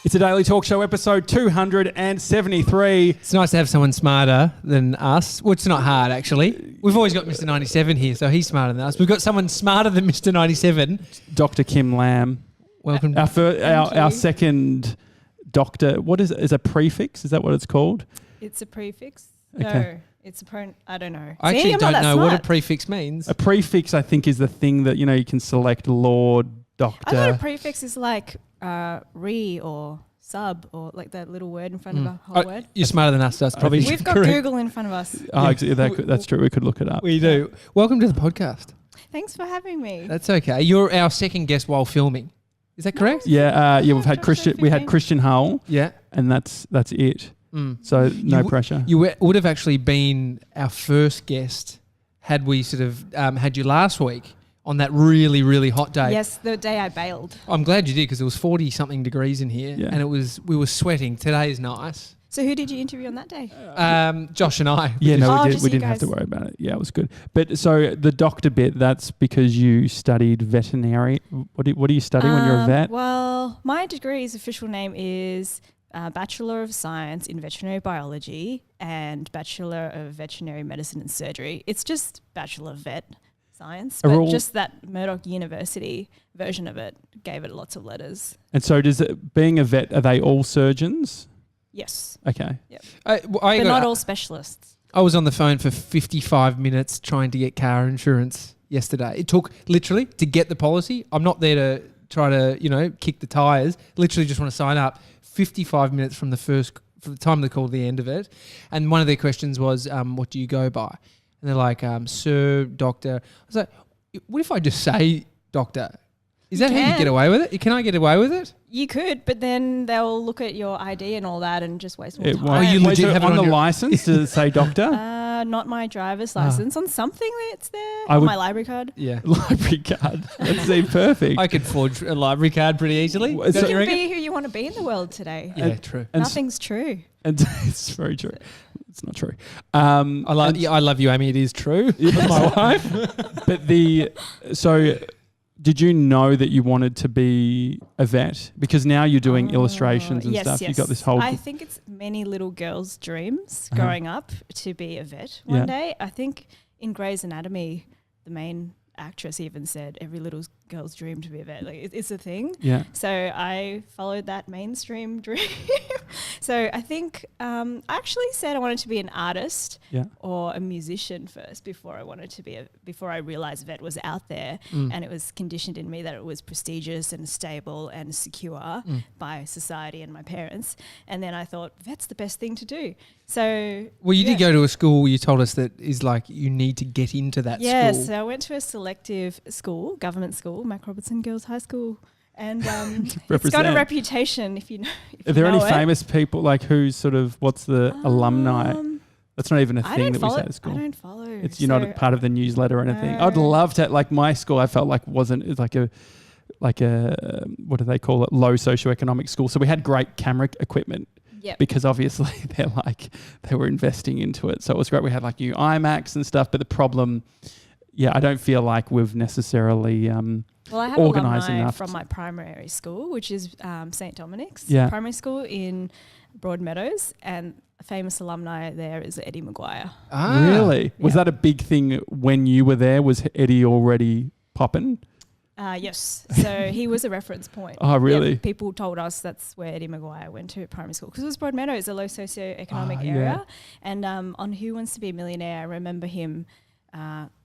It's a Daily Talk Show episode 273. It's nice to have someone smarter than us. Well, it's not hard, actually. We've always got Mr. 97 here, so he's smarter than us. We've got someone smarter than Mr. 97. Dr Kim Lam. Welcome. Our second doctor. What is it? Is a prefix? Is that what it's called? It's a prefix? Okay. No, it's a I don't know. I actually don't know what a prefix means. A prefix, I think, is the thing that, you can select Lord, Doctor. I thought a prefix is like re or sub or like that little word in front of a whole word. You're smarter than us, that's probably We've got correct. Google in front of us. That's true. We could look it up. We do. Welcome to the podcast. Thanks for having me. That's okay. You're our second guest while filming. Is that correct? Yeah. We've had Christian. We had Christian Hull. Yeah. And that's it. So no pressure. You would have actually been our first guest had we sort of had you last week on that really, really hot day. Yes, the day I bailed. I'm glad you did because it was 40-something degrees in here and we were sweating. Today is nice. So who did you interview on that day? Josh and I. Yeah, no, we didn't have to worry about it. Yeah, it was good. But so the doctor bit, that's because you studied veterinary. What do you study when you're a vet? Well, my degree's official name is Bachelor of Science in Veterinary Biology and Bachelor of Veterinary Medicine and Surgery. It's just Bachelor of Vet Science, but just that Murdoch University version of it gave it lots of letters. And so being a vet, are they all surgeons? Yes. Okay. Yep. But not all specialists. I was on the phone for 55 minutes trying to get car insurance yesterday. It took literally to get the policy. I'm not there to try to, kick the tyres. Literally just want to sign up. 55 minutes from the time they called the end of it. And one of their questions was, what do you go by? And they're like, sir, doctor. I was like, what if I just say doctor? Is that how you get away with it? Can I get away with it? You could, but then they'll look at your ID and all that and just waste more time. Oh, you legit have it on the license to say doctor? Not my driver's license. On something that's there. My library card. Yeah. Library card. That's perfect. I could forge a library card pretty easily. You can be who you want to be in the world today. Yeah, true. Nothing's true. And it's very true. It's not true. I love you, Amy. It is true. My wife. But did you know that you wanted to be a vet? Because now you're doing illustrations and stuff. Yes. You've got this whole... I think it's many little girls' dreams growing up to be a vet one day. I think in Grey's Anatomy, the main actress even said every little girl's dream to be a vet. Like it's a thing. Yeah. So I followed that mainstream dream. So I think I actually said I wanted to be an artist or a musician first before I realized vet was out there and it was conditioned in me that it was prestigious and stable and secure by society and my parents. And then I thought vet's the best thing to do. So you did go to a school you told us that is like you need to get into that school. Yes, so I went to a selective school, government school, Mac Robertson Girls High School. And it's got a reputation if you know. Are there any famous people who's what's the alumni? That's not even a thing that we say at school. I don't follow. You're not a part of the newsletter or anything. I'd love to, my school I felt like wasn't, it's like a what do they call it? Low socioeconomic school. So we had great camera equipment. Yep. Because obviously they were investing into it. So it was great. We had new iMacs and stuff, but the problem, I don't feel like we've necessarily I have alumni from my primary school, which is St. Dominic's primary school in Broadmeadows, and a famous alumni there is Eddie Maguire. Ah, really? Was that a big thing when you were there? Was Eddie already popping? Yes. So he was a reference point. Oh, really? Yeah, people told us that's where Eddie Maguire went to primary school because it was Broadmeadows, a low socioeconomic area. And on Who Wants to Be a Millionaire, I remember him,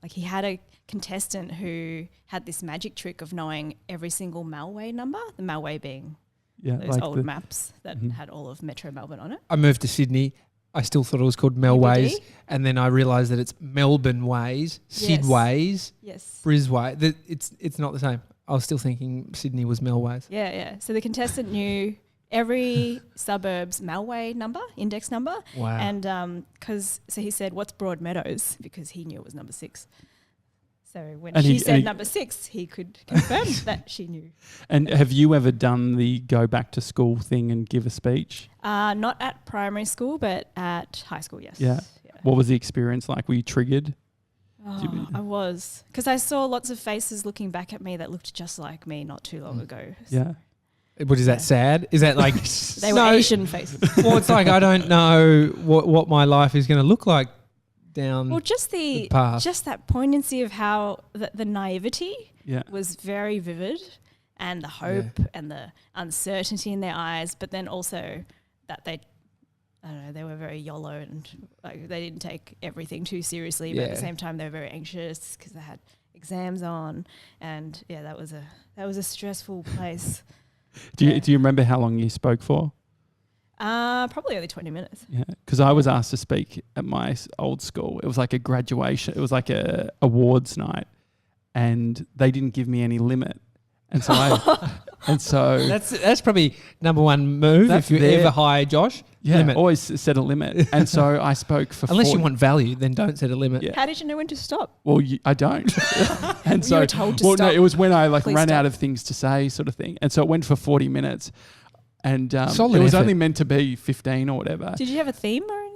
he had a contestant who had this magic trick of knowing every single Malway number, the Malway being those old maps that had all of Metro Melbourne on it. I moved to Sydney. I still thought it was called Melways, and then I realised that it's Melbourne Ways, Sydways, Brisway. It's not the same. I was still thinking Sydney was Melways. Yeah. So the contestant knew every suburb's Malway number, index number. Wow. And so he said, what's Broadmeadows? Because he knew it was number 6. So when she said number 6, he could confirm that she knew. And have you ever done the go back to school thing and give a speech? Not at primary school, but at high school, yes. Yeah. What was the experience like? Were you triggered? I was. Because I saw lots of faces looking back at me that looked just like me not too long ago. Yeah. What is that? Sad? Is that like They were Asian faces. Well, it's like I don't know what my life is going to look like down. Well, just the path. just that poignancy of how the naivety Yeah. was very vivid, and the hope and the uncertainty in their eyes, but then also that they were very YOLO and like they didn't take everything too seriously, but at the same time they were very anxious because they had exams on, and that was a stressful place. Do you remember how long you spoke for? Probably only 20 minutes. Yeah, because I was asked to speak at my old school. It was like a graduation. It was like a awards night, and they didn't give me any limit. And so that's probably number one move if you ever hire Josh. Yeah, limit. always set a limit. And so I spoke for unless you want value, then don't set a limit. Yeah. How did you know when to stop? Well, I don't. And so you were told to stop. no, it was when I Please ran stop. out of things to say, sort of thing. And so it went for 40 minutes. And it Solid was effort. only meant to be 15 or whatever. Did you have a theme or anything?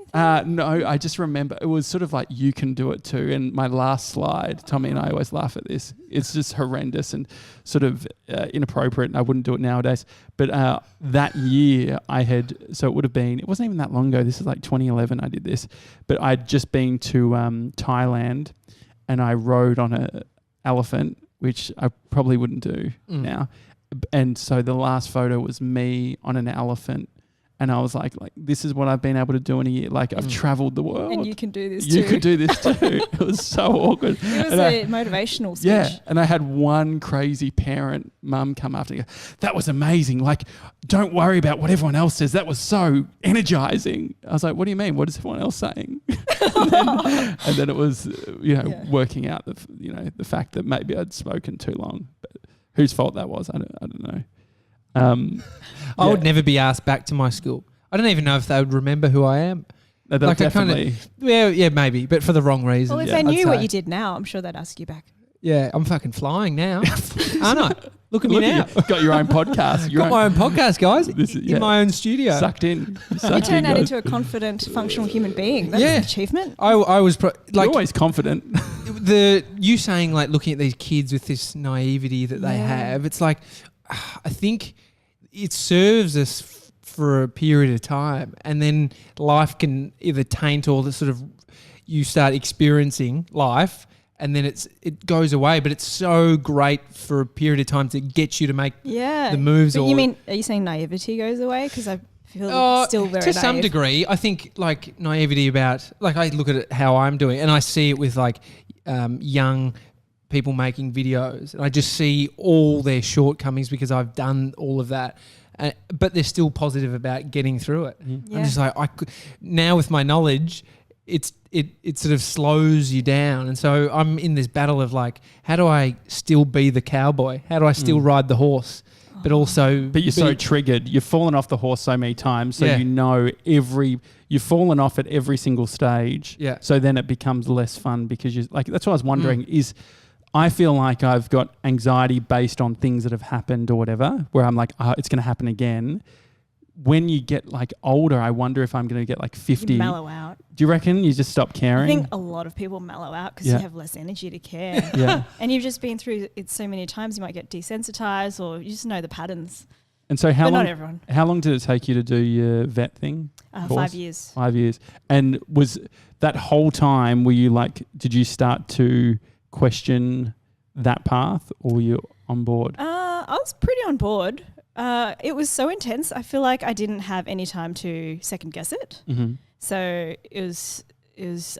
No, I just remember it was sort of like you can do it too. And my last slide, Tommy and I always laugh at this. It's just horrendous and sort of inappropriate, and I wouldn't do it nowadays. But that year it would have been, it wasn't even that long ago. This is like 2011 I did this. But I'd just been to Thailand, and I rode on an elephant, which I probably wouldn't do now. And so the last photo was me on an elephant. And I was like, this is what I've been able to do in a year. Like, I've traveled the world. And you can do this too. You could do this too. It was so awkward. It was a motivational speech. Yeah. And I had one crazy parent mum come up and go, that was amazing. Like, don't worry about what everyone else says. That was so energizing. I was like, what do you mean? What is everyone else saying? and then it was, working out the fact that maybe I'd spoken too long. But whose fault that was, I don't know. I would never be asked back to my school. I don't even know if they would remember who I am. No, definitely. Maybe, but for the wrong reason. Well, if they knew what you did now, I'm sure they'd ask you back. Yeah, I'm fucking flying now, aren't I? Look at me now. Got your own podcast. Got my own podcast, guys. In my own studio. Sucked in. You turned that into a confident, functional human being. That's an achievement. I was you're always confident. You saying like looking at these kids with this naivety that they have, it's like I think it serves us for a period of time, and then life can either taint or the sort of you start experiencing life, and then it goes away. But it's so great for a period of time to get you to make the moves. But are you saying naivety goes away? Because I feel still very to some degree. I think like naivety about like I look at it how I'm doing, and I see it with like young people making videos, and I just see all their shortcomings because I've done all of that. But they're still positive about getting through it. Mm-hmm. I'm just like, now with my knowledge, it sort of slows you down. And so I'm in this battle of like, how do I still be the cowboy? How do I still ride the horse? But also... But you're so triggered. You've fallen off the horse so many times. So you've fallen off at every single stage. Yeah. So then it becomes less fun because that's what I was wondering is... I feel like I've got anxiety based on things that have happened or whatever, where I'm like, it's going to happen again. When you get like older, I wonder if I'm going to get like 50. You mellow out. Do you reckon you just stop caring? I think a lot of people mellow out because you have less energy to care. Yeah. And you've just been through it so many times, you might get desensitized or you just know the patterns. And so not everyone. How long did it take you to do your vet thing? 5 years. 5 years. And was that whole time, did you start to question that path, or were you on board? I was pretty on board. It was so intense. I feel like I didn't have any time to second guess it. Mm-hmm. So it was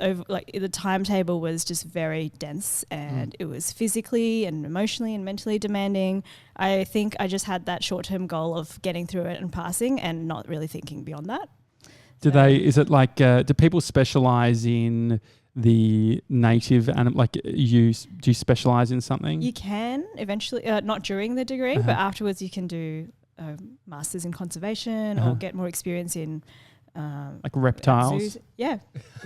over, like the timetable was just very dense, and it was physically and emotionally and mentally demanding. I think I just had that short-term goal of getting through it and passing, and not really thinking beyond that. Do people specialize in the native animal, do you specialize in something? You can eventually, not during the degree, but afterwards you can do masters in conservation or get more experience in like reptiles. Zoos. Yeah.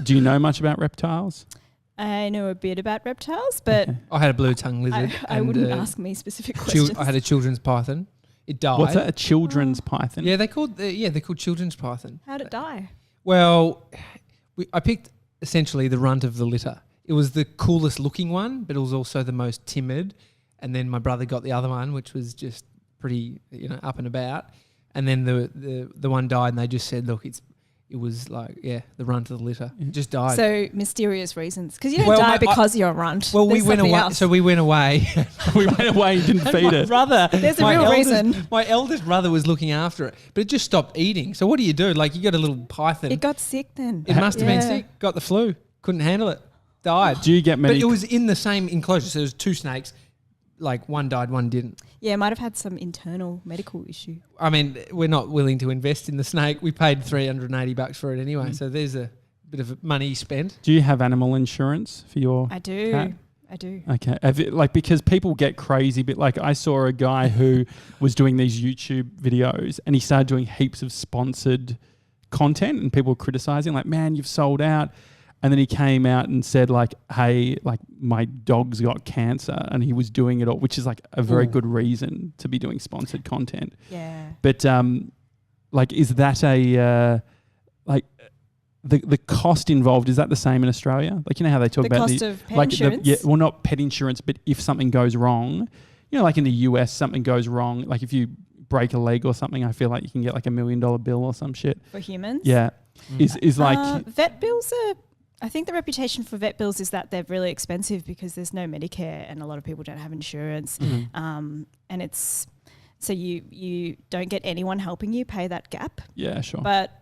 Do you know much about reptiles? I know a bit about reptiles, but I had a blue tongue lizard. I wouldn't ask me specific questions. I had a children's python. It died. What's that? A children's python? Yeah, they're called children's python. How'd it die? Well, I picked essentially the runt of the litter. It was the coolest looking one, but it was also the most timid. And then my brother got the other one, which was just pretty, up and about. And then the one died, and they just said, look, it was like, the runt of the litter. Just died. So mysterious reasons. Because you don't die because you're a runt. Well, There's we went away. else. So we went away. We went away and didn't feed it. Brother, There's a real reason. My eldest brother was looking after it, but it just stopped eating. So what do? Like, you got a little python. It got sick then. It must have been sick. Got the flu. Couldn't handle it. Died. Do you get many? But it was in the same enclosure. So there was 2 snakes. Like, one died, one didn't. Yeah, it might have had some internal medical issue. I mean, we're not willing to invest in the snake. We paid $380 for it anyway. So there's a bit of money spent. Do you have animal insurance for your I do. cat? I do. Okay. Because people get crazy, but like I saw a guy who was doing these YouTube videos and he started doing heaps of sponsored content and people were criticizing like, man, you've sold out. And then he came out and said like, hey, like my dog's got cancer, and he was doing it all, which is like a very good reason to be doing sponsored content. Yeah. But like, is that a like the cost involved? Is that the same in Australia? Like, you know how they talk The about cost the of pet like insurance? well, not pet insurance, but if something goes wrong, like in the US, something goes wrong. Like if you break a leg or something, I feel like you can get like $1 million bill or some shit For humans? Yeah, is like vet bills are. I think the reputation for vet bills is that they're really expensive because there's no Medicare and a lot of people don't have insurance. And it's so you don't get anyone helping you pay that gap. Yeah, sure. But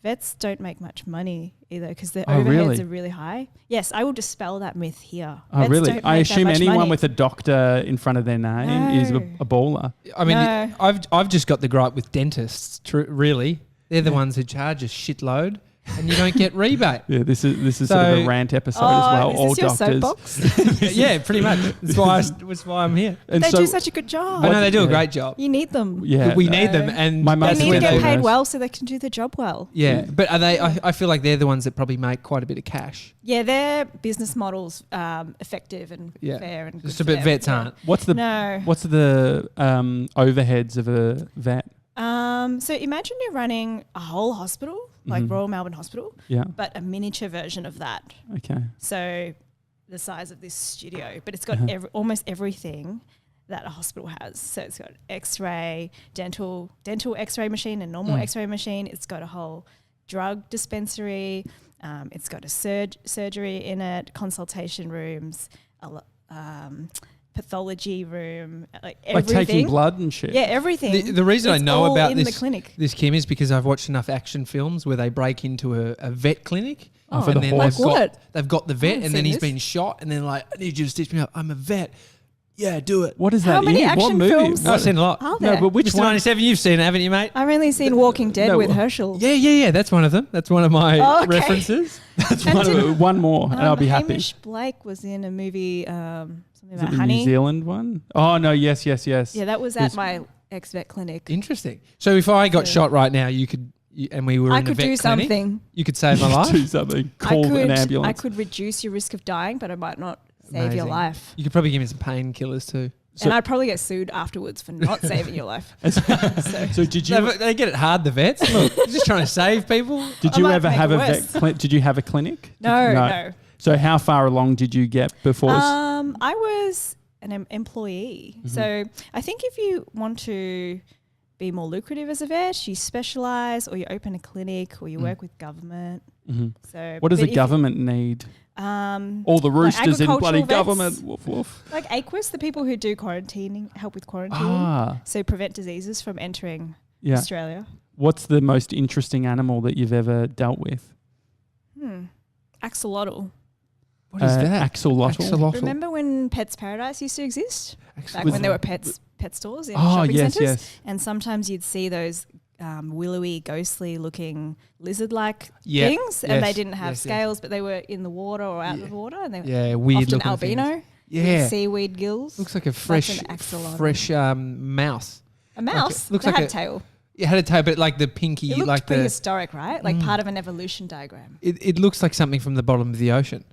vets don't make much money either because their Oh, overheads really? are really high. Yes, I will dispel that myth here. Oh, Vets really? don't I make that assume much anyone money. with a doctor in front of their name is a baller. I mean, No. I've just got the gripe with dentists. Really, they're the ones who charge a shitload, and you don't get rebate. Yeah, this is sort of a rant episode as well. Is All this your doctors. soapbox? Yeah, pretty much. That's why I'm here. And They so do such a good job. I know they do a great job. You need them. yeah, We need them, and My mum They that's need where to get they- paid knows. well so they can do the job well. Yeah, but are they? I feel like they're the ones that probably make quite a bit of cash. Yeah, their business models effective and Yeah. fair and Just good a bit for them. vets Yeah. aren't. what's the No. overheads of a vet? So imagine you're running a whole hospital, like Royal Melbourne Hospital, Yeah. but a miniature version of that. Okay. So the size of this studio, but it's got almost everything that a hospital has. So it's got X-ray, dental X-ray machine and normal X-ray machine. It's got a whole drug dispensary. It's got a surgery in it, consultation rooms, pathology room, like everything. Like taking blood and shit. Yeah, everything. The reason I It's know all about in this the clinic. this Kim is because I've watched enough action films where they break into a vet clinic. Oh, for the then horse. Like they've got the I vet, haven't and then seen he's this. been shot, and then like, I need you to stitch me up. I'm a vet. Yeah, do it. What is How that many in? What action movie? films? I've seen a lot. Are there? No, but which Mr. one? 97, you've seen it, haven't you, mate? I've only seen Walking Dead No, with Herschel. Yeah. That's one of them. That's one of my Oh, okay. references. That's And one more, and I'll be happy. Hamish Blake was in a movie, something Is it about the honey. New Zealand one? Oh no! Yes. Yeah, that was at Who's- my ex-vet clinic. Interesting. So if I got shot right now, and we were I in a could vet do clinic, something. you could save my life. Do something. Call an ambulance. I could reduce your risk of dying, but I might not save Amazing. your life. You could probably give me some painkillers too. And I'd probably get sued afterwards for not saving your life. So did you? They get it hard, the vets. Look, you're just trying to save people. Did I you might ever make have it a worse. vet? Did you have a clinic? No. So how far along did you get before? I was an employee. Mm-hmm. So I think if you want to be more lucrative as a vet, you specialise or you open a clinic or you work with government. So What does but the if government need? All the like roosters in bloody agricultural government. vets. Woof woof. Like AQUIS, the people who do quarantining, help with quarantine, Ah, so prevent diseases from entering yeah. Australia. What's the most interesting animal that you've ever dealt with? Axolotl. What is that? Axolotl. Axolotl. Remember when Pets Paradise used to exist? Back Was- when there were pet stores in Oh shopping yes, centres? yes. And sometimes you'd see those willowy, ghostly looking lizard-like Yeah. things, and they Yes. didn't have Yes, yes. scales, but they were in the water or out of the water, and they were Yeah, weird often looking albino, things. with Yeah, seaweed gills. looks like a That's fresh, an axolotl. mouse. A mouse looks that like had a- a tail. It had a tail, but like the pinky, It looked like the. prehistoric, right? Like part of an evolution diagram. It looks like something from the bottom of the ocean.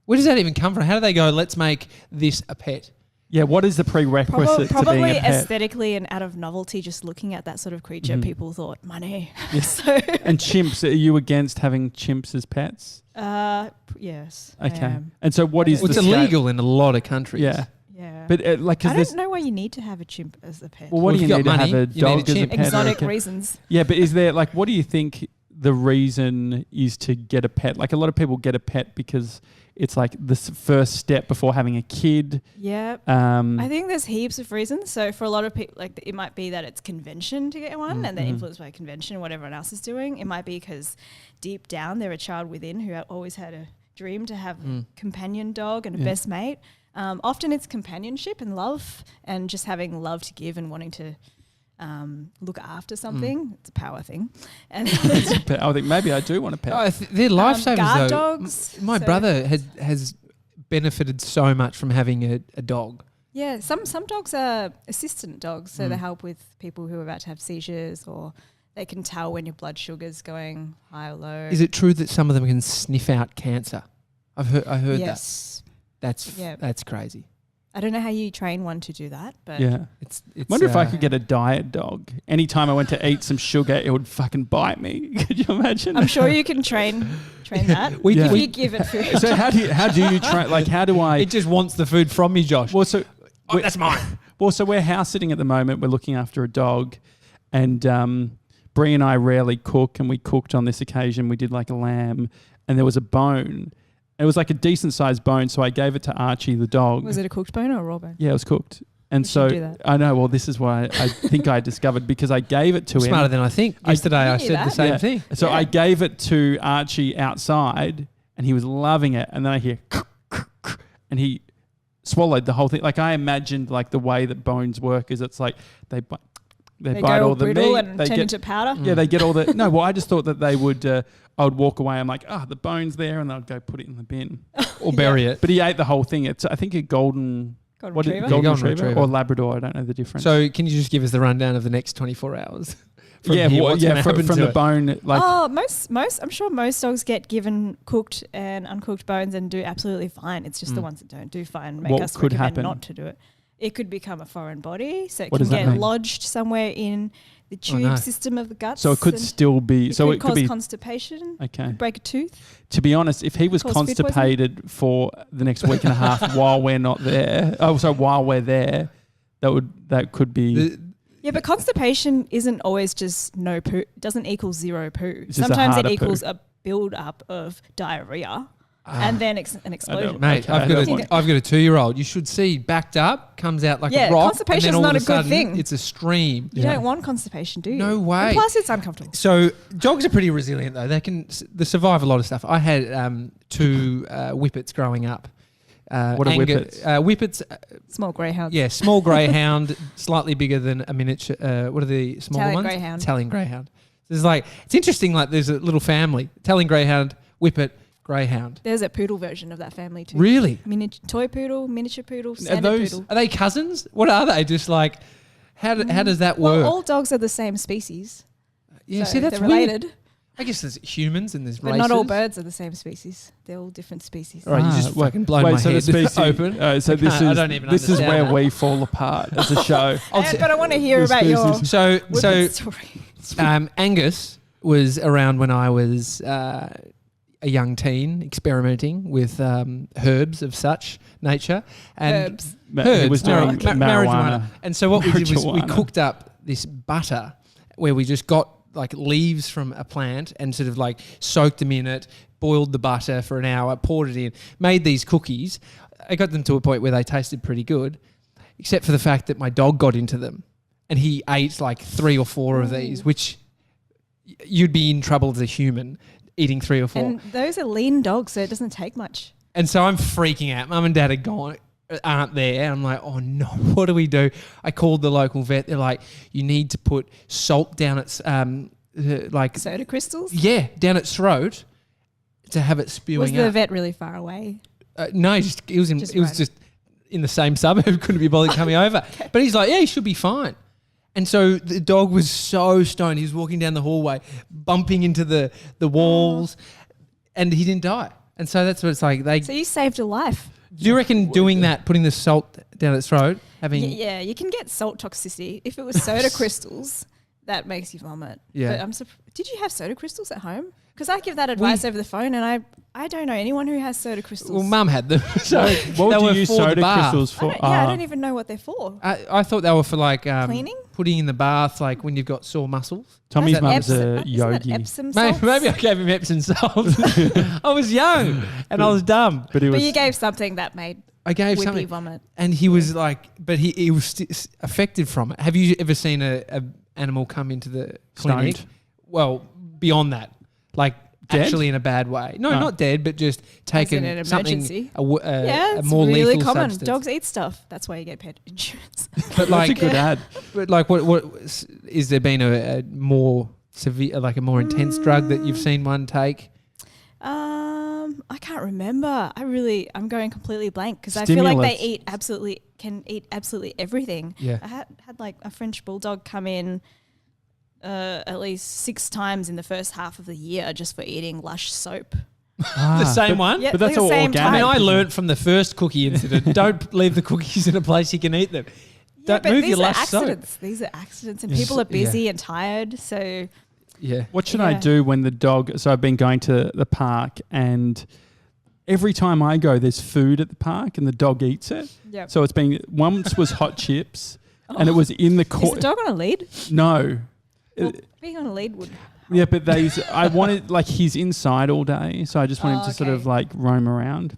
Where does that even come from? How do they go? Let's make this a pet. Yeah. What is the prerequisite to being Probably a pet? aesthetically and out of novelty, just looking at that sort of creature, people thought money. Yes. So, And chimps? Are you against having chimps as pets? yes. Okay. I am. And so what is Well, it's the scale? illegal in a lot of countries. Yeah. Yeah. But like, I don't know why you need to have a chimp as a pet. Well, what do you need to have a dog as a pet? Exotic reasons. Yeah, but is there like, what do you think the reason is to get a pet? Like, a lot of people get a pet because it's like the first step before having a kid. Yeah. I think there's heaps of reasons. So for a lot of people, like, it might be that it's convention to get one and they're influenced by convention, what everyone else is doing. It might be because deep down they're a child within who always had a dream to have a companion dog and a best mate. Often it's companionship and love and just having love to give and wanting to look after something. It's a power thing. And I think maybe I do want a pet. They're lifesavers guard though. dogs. My brother has benefited so much from having a dog. Yeah, some dogs are assistant dogs, so they help with people who are about to have seizures, or they can tell when your blood sugar's going high or low. Is it true that some of them can sniff out cancer? I heard yes. that. That's crazy. I don't know how you train one to do that, but It's wonder if I could get a diet dog. Anytime I went to eat some sugar, it would fucking bite me. Could you imagine? I'm sure you can train that. If you give it food. So how do you train? Like, how do I? It just wants the food from me, Josh. Well, so that's mine. Well, so we're house sitting at the moment. We're looking after a dog, and Bree and I rarely cook, and we cooked on this occasion. We did like a lamb, and there was a bone. It was like a decent sized bone, so I gave it to Archie, the dog. Was it a cooked bone or a raw bone? Yeah, it was cooked. And You so should do that. I know. Well, this is why I think I discovered, because I gave it to him. Smarter than I think. Yesterday I knew said that. the same thing. So I gave it to Archie outside, and he was loving it. And then I hear, and he swallowed the whole thing. Like, I imagined like the way that bones work is it's like they bite go all the brittle meat and turn into powder. Yeah, they get all the. No, well, I just thought that they would. I would walk away. I'm like, the bone's there, and I'd go put it in the bin Or bury it. But he ate the whole thing. It's I think a golden Retriever? golden Golden retriever or Labrador. I don't know the difference. So can you just give us the rundown of the next 24 hours? from the bone. Like, most. I'm sure most dogs get given cooked and uncooked bones and do absolutely fine. It's just the ones that don't do fine make What us could recommend happen? not to do it. It could become a foreign body, so it What can does that get mean? lodged somewhere in the tube system of the guts. so it could and still be. So it it could could cause be. constipation. Okay. Break a tooth. To be honest, if he was Cause food poisoning? constipated for the next week and a half while we're not there, while we're there, that could be. Yeah, but constipation isn't always just no poo. It doesn't equal zero poo. It's just a Sometimes it harder equals poo. a build up of diarrhea and then an explosion. Mate, Okay, I've got a 2-year-old. You should see backed up, comes out like a rock. Constipation's and then all not of a good sudden thing. It's a stream. You don't want constipation, do you? No way. And plus, it's uncomfortable. So dogs are pretty resilient though. They survive a lot of stuff. I had 2 whippets growing up. What are whippets? Whippets, Small greyhounds. yeah, small greyhound, slightly bigger than a miniature. What are the smaller Italian ones? greyhound. Italian greyhound. It's interesting. Like there's a little family: Italian greyhound, whippet, greyhound. There's a poodle version of that family too. Really? Toy poodle, miniature poodle, standard poodle. Are they cousins? What are they? Just like how does that work? Well, all dogs are the same species. Yeah, so see, that's they're weird. related. I guess there's humans and there's But races. not all birds are the same species. They're all different species. All right, you just fucking blown my so head the species, open. So this I is don't even this is understand where that. we fall apart as a show. But I want to hear The about your species. So whippet story. Angus was around when I was a young teen, experimenting with herbs of such nature. And Herbs. He was doing marijuana. And so what we did was we Marijuana. cooked up this butter where we just got like leaves from a plant and sort of like soaked them in it, boiled the butter for an hour, poured it in, made these cookies. I got them to a point where they tasted pretty good, except for the fact that my dog got into them and he ate like 3 or 4 of these, which you'd be in trouble as a human eating 3 or 4. And those are lean dogs, so it doesn't take much. And so I'm freaking out. Mum and Dad aren't there. I'm like, oh no, what do we do? I called the local vet. They're like, you need to put salt down its like Soda crystals? down its throat to have it spewing Was the out. vet really far away? No, it was just in the same suburb. Couldn't be bothered coming over. Okay. But he's like, yeah, he should be fine. And so the dog was so stoned. He was walking down the hallway, bumping into the walls, and he didn't die. And so that's what it's like. So you saved a life. Do you reckon doing that, putting the salt down its throat, having... Yeah, you can get salt toxicity. If it was soda crystals, that makes you vomit. Yeah. But did you have soda crystals at home? Because I give that advice over the phone, and I don't know anyone who has soda crystals. Well, Mum had them. So what they would were you use for the soda bath. crystals for? I don't even know what they're for. I thought they were for like Cleaning? putting in the bath, like when you've got sore muscles. Tommy's mum's a Isn't that yogi. Epsom salts? Maybe I gave him Epsom salts. I was young and I was dumb. But But you gave something that made I gave whippy something, vomit. and he was like, but he was affected from it. Have you ever seen a animal come into the clinic? Stoned. Well, beyond that, like Dead? actually in a bad way. No, not dead, but just taken in an something emergency. a It's more really lethal common. substance. Dogs eat stuff. That's why you get pet insurance. But like, That's a good ad. but like, what is there been a more severe, like a more intense drug that you've seen one take? I can't remember. I'm going completely blank because I feel like they Stimulants. can eat absolutely everything. Yeah. I had like a French bulldog come in at least 6 times in the first half of the year just for eating Lush soap. The same one? Yeah, But that's the all same organic. I mean, type. I learnt from the first cookie incident, don't leave the cookies in a place you can eat them. Yeah, Don't but move these your are Lush soap. accidents. These are accidents, and Yes, people are busy and tired. So Yeah. What should I Yeah. do when the dog? So I've been going to the park, and every time I go, there's food at the park, and the dog eats it. yeah. So it's been once was hot chips, and it was in the Is the court. dog on a lead? No, Well, being on a lead would. yeah, but I wanted like he's inside all day, so I just want him to sort okay. of like roam around.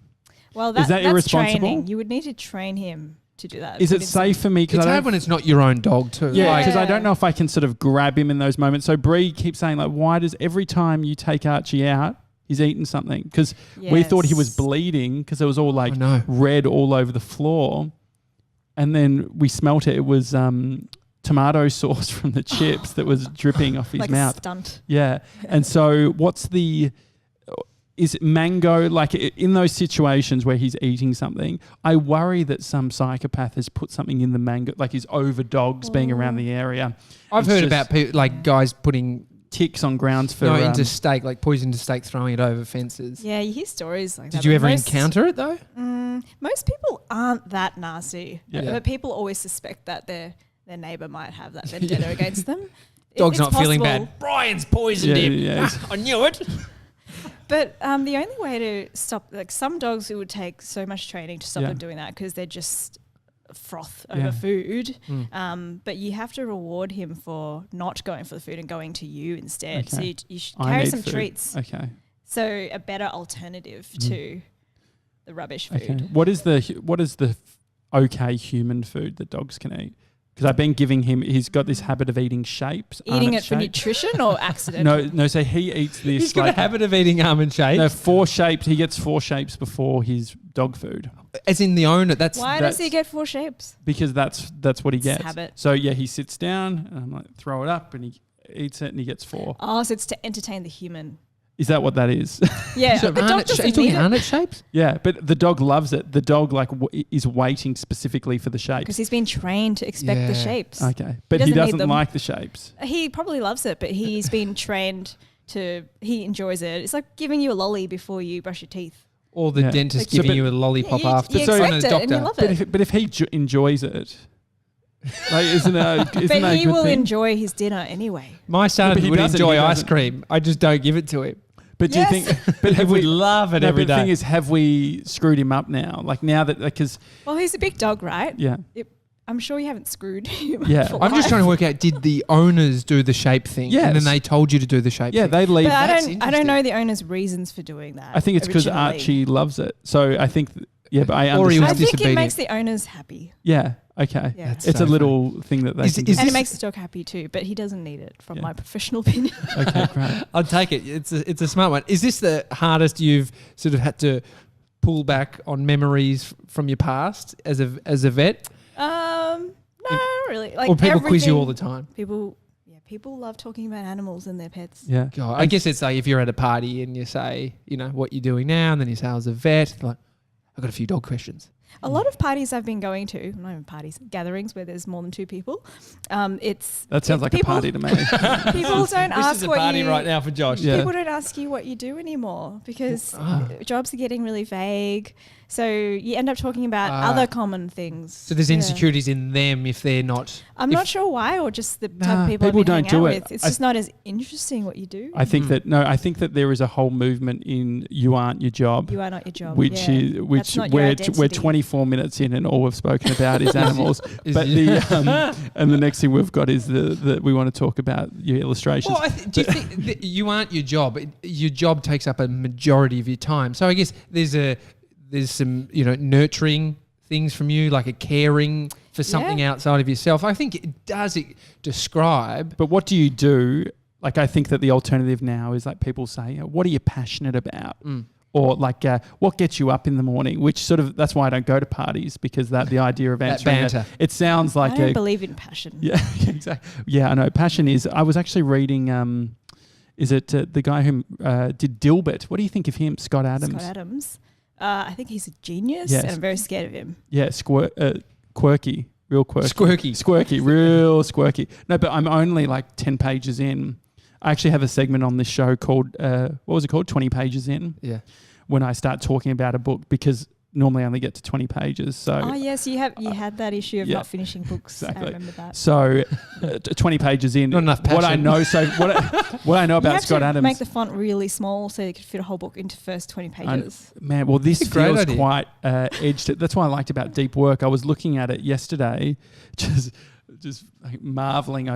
Well, that that's irresponsible? training. You would need to train him to do that. Is Put it in safe for me? It's I hard don't. when it's not your own dog too. Yeah, Like, because I don't know if I can sort of grab him in those moments. So Bree keeps saying like, why does every time you take Archie out, he's eating something? Because we thought he was Yes. bleeding because it was all like I know. red all over the floor, and then we smelt it. It was tomato sauce from the chips that was dripping off his like mouth. a stunt. Yeah, and so is it mango, like in those situations where he's eating something, I worry that some psychopath has put something in the mango, like he's over dogs being around the area. I've It's heard just about people, like guys putting ticks on grounds for into steak, like poison to steak, throwing it over fences. Yeah, you hear stories like that. Did you but ever most- encounter it though? Most people aren't that nasty, Yeah. but people always suspect that their neighbour might have that vendetta against them. Dog's It's not feeling possible. bad. Brian's poisoned him. Yeah. I knew it. But the only way to stop, like some dogs, it would take so much training to stop Yeah. them doing that because they're just froth Yeah. over food. But you have to reward him for not going for the food and going to you instead. So Okay. you should I carry need some food. treats. Okay. So a better alternative to the rubbish food. Okay. What is the okay human food that dogs can eat? Because I've been giving him. He's got this habit of eating shapes. Eating almond it for shapes. nutrition or accidental? No. So he eats this. He's got a habit of eating almond shapes. No, 4 shapes. He gets 4 shapes before his dog food As in the owner. That's Why does he get 4 shapes? because that's what he It's gets. habit. So yeah, he sits down and I'm like, throw it up, and he eats it, and he gets 4. Oh, so it's to entertain the human. Is that what that is? Yeah, So the dog are you doesn't talking need it arnott shapes? Yeah, but the dog loves it. The dog like is waiting specifically for the shapes. because he's been trained to expect the Yeah. shapes. Okay, but he doesn't need doesn't them. like the shapes. He probably loves it, but he's been trained to. He enjoys it. It's like giving you a lolly before you brush your teeth. Or the Yeah. dentist Like- giving So, you a lollipop you, after. you So- expect and it a and you doctor. love But it. if he enjoys it, like isn't that But isn't that a he good will thing? enjoy his dinner anyway. My son but he would doesn't, enjoy he ice doesn't. cream. I just don't give it to him. But do Yes. you think? But He have would we? love it No, every but the day. thing is, have we screwed him up now? Like now that because Well, he's a big dog, right? yeah, I'm sure you haven't screwed him. Yeah. for I'm just life. trying to work out, did the owners do the shape thing? Yes. And then they told you to do the shape yeah, thing? they leave. But I That's don't know the owner's reasons for doing that. I think it's because originally. Archie loves it. So I think, yeah, but I Or he understand. was I think it disobedient. makes the owners happy. Yeah, okay. Yeah. That's It's so a little thing that they Is- can is do. And this- it makes the dog happy too, but he doesn't need it, from Yeah. my professional opinion. Okay, great. I'll take it. It's a smart one. Is this the hardest you've sort of had to pull back on memories from your past as a vet? No, not really. Like Or people quiz you everything- all the time? People love talking about animals and their pets. Yeah. God, I guess it's like if you're at a party and you say, you know, what you're doing now, and then you say, I was a vet. Like, I've got a few dog questions. A lot of parties I've been going to, not even parties, gatherings where there's more than 2 people. That sounds like people, a party to me. People don't This ask is a what party you. right now for Josh. Yeah. People don't ask you what you do anymore because jobs are getting really vague. So you end up talking about other common things. So there's insecurities in them if they're not. I'm not sure why, or just the type of people people I've been don't hanging do out it. with. It's just not as interesting what you do. I think I think that there is a whole movement in "You Aren't Your Job." You are not your job. Which That's not your we're identity. 24 minutes in, and all we've spoken about is animals. But and the next thing we've got is the we want to talk about your illustrations. Well, do you think that you aren't your job? Your job takes up a majority of your time. So I guess there's some nurturing things from you, like a caring for something outside of yourself. I think it does describe. But what do you do? Like, I think that the alternative now is like people say, what are you passionate about? Or like, what gets you up in the morning? Which sort of, that's why I don't go to parties, because the idea of answering banter. It sounds like I don't believe in passion. Yeah, exactly. Yeah, I know. Passion is, I was actually reading, is it the guy who did Dilbert? What do you think of him? Scott Adams. Scott Adams. I think he's a genius, and I'm very scared of him. Yeah, quirky, real quirky. Squirky, real squirky. No, but I'm only like 10 pages in. I actually have a segment on this show called, what was it called? 20 pages in. Yeah. When I start talking about a book, because normally I only get to 20 pages. So yes, you had that issue of not finishing books. Exactly. I remember that. So 20 pages in. Not enough passion. What I know, what I know about Scott Adams. Make the font really small so you could fit a whole book into the first 20 pages. Man, well, this feels idea. quite edged. That's why I liked about Deep Work. I was looking at it yesterday, just like marveling.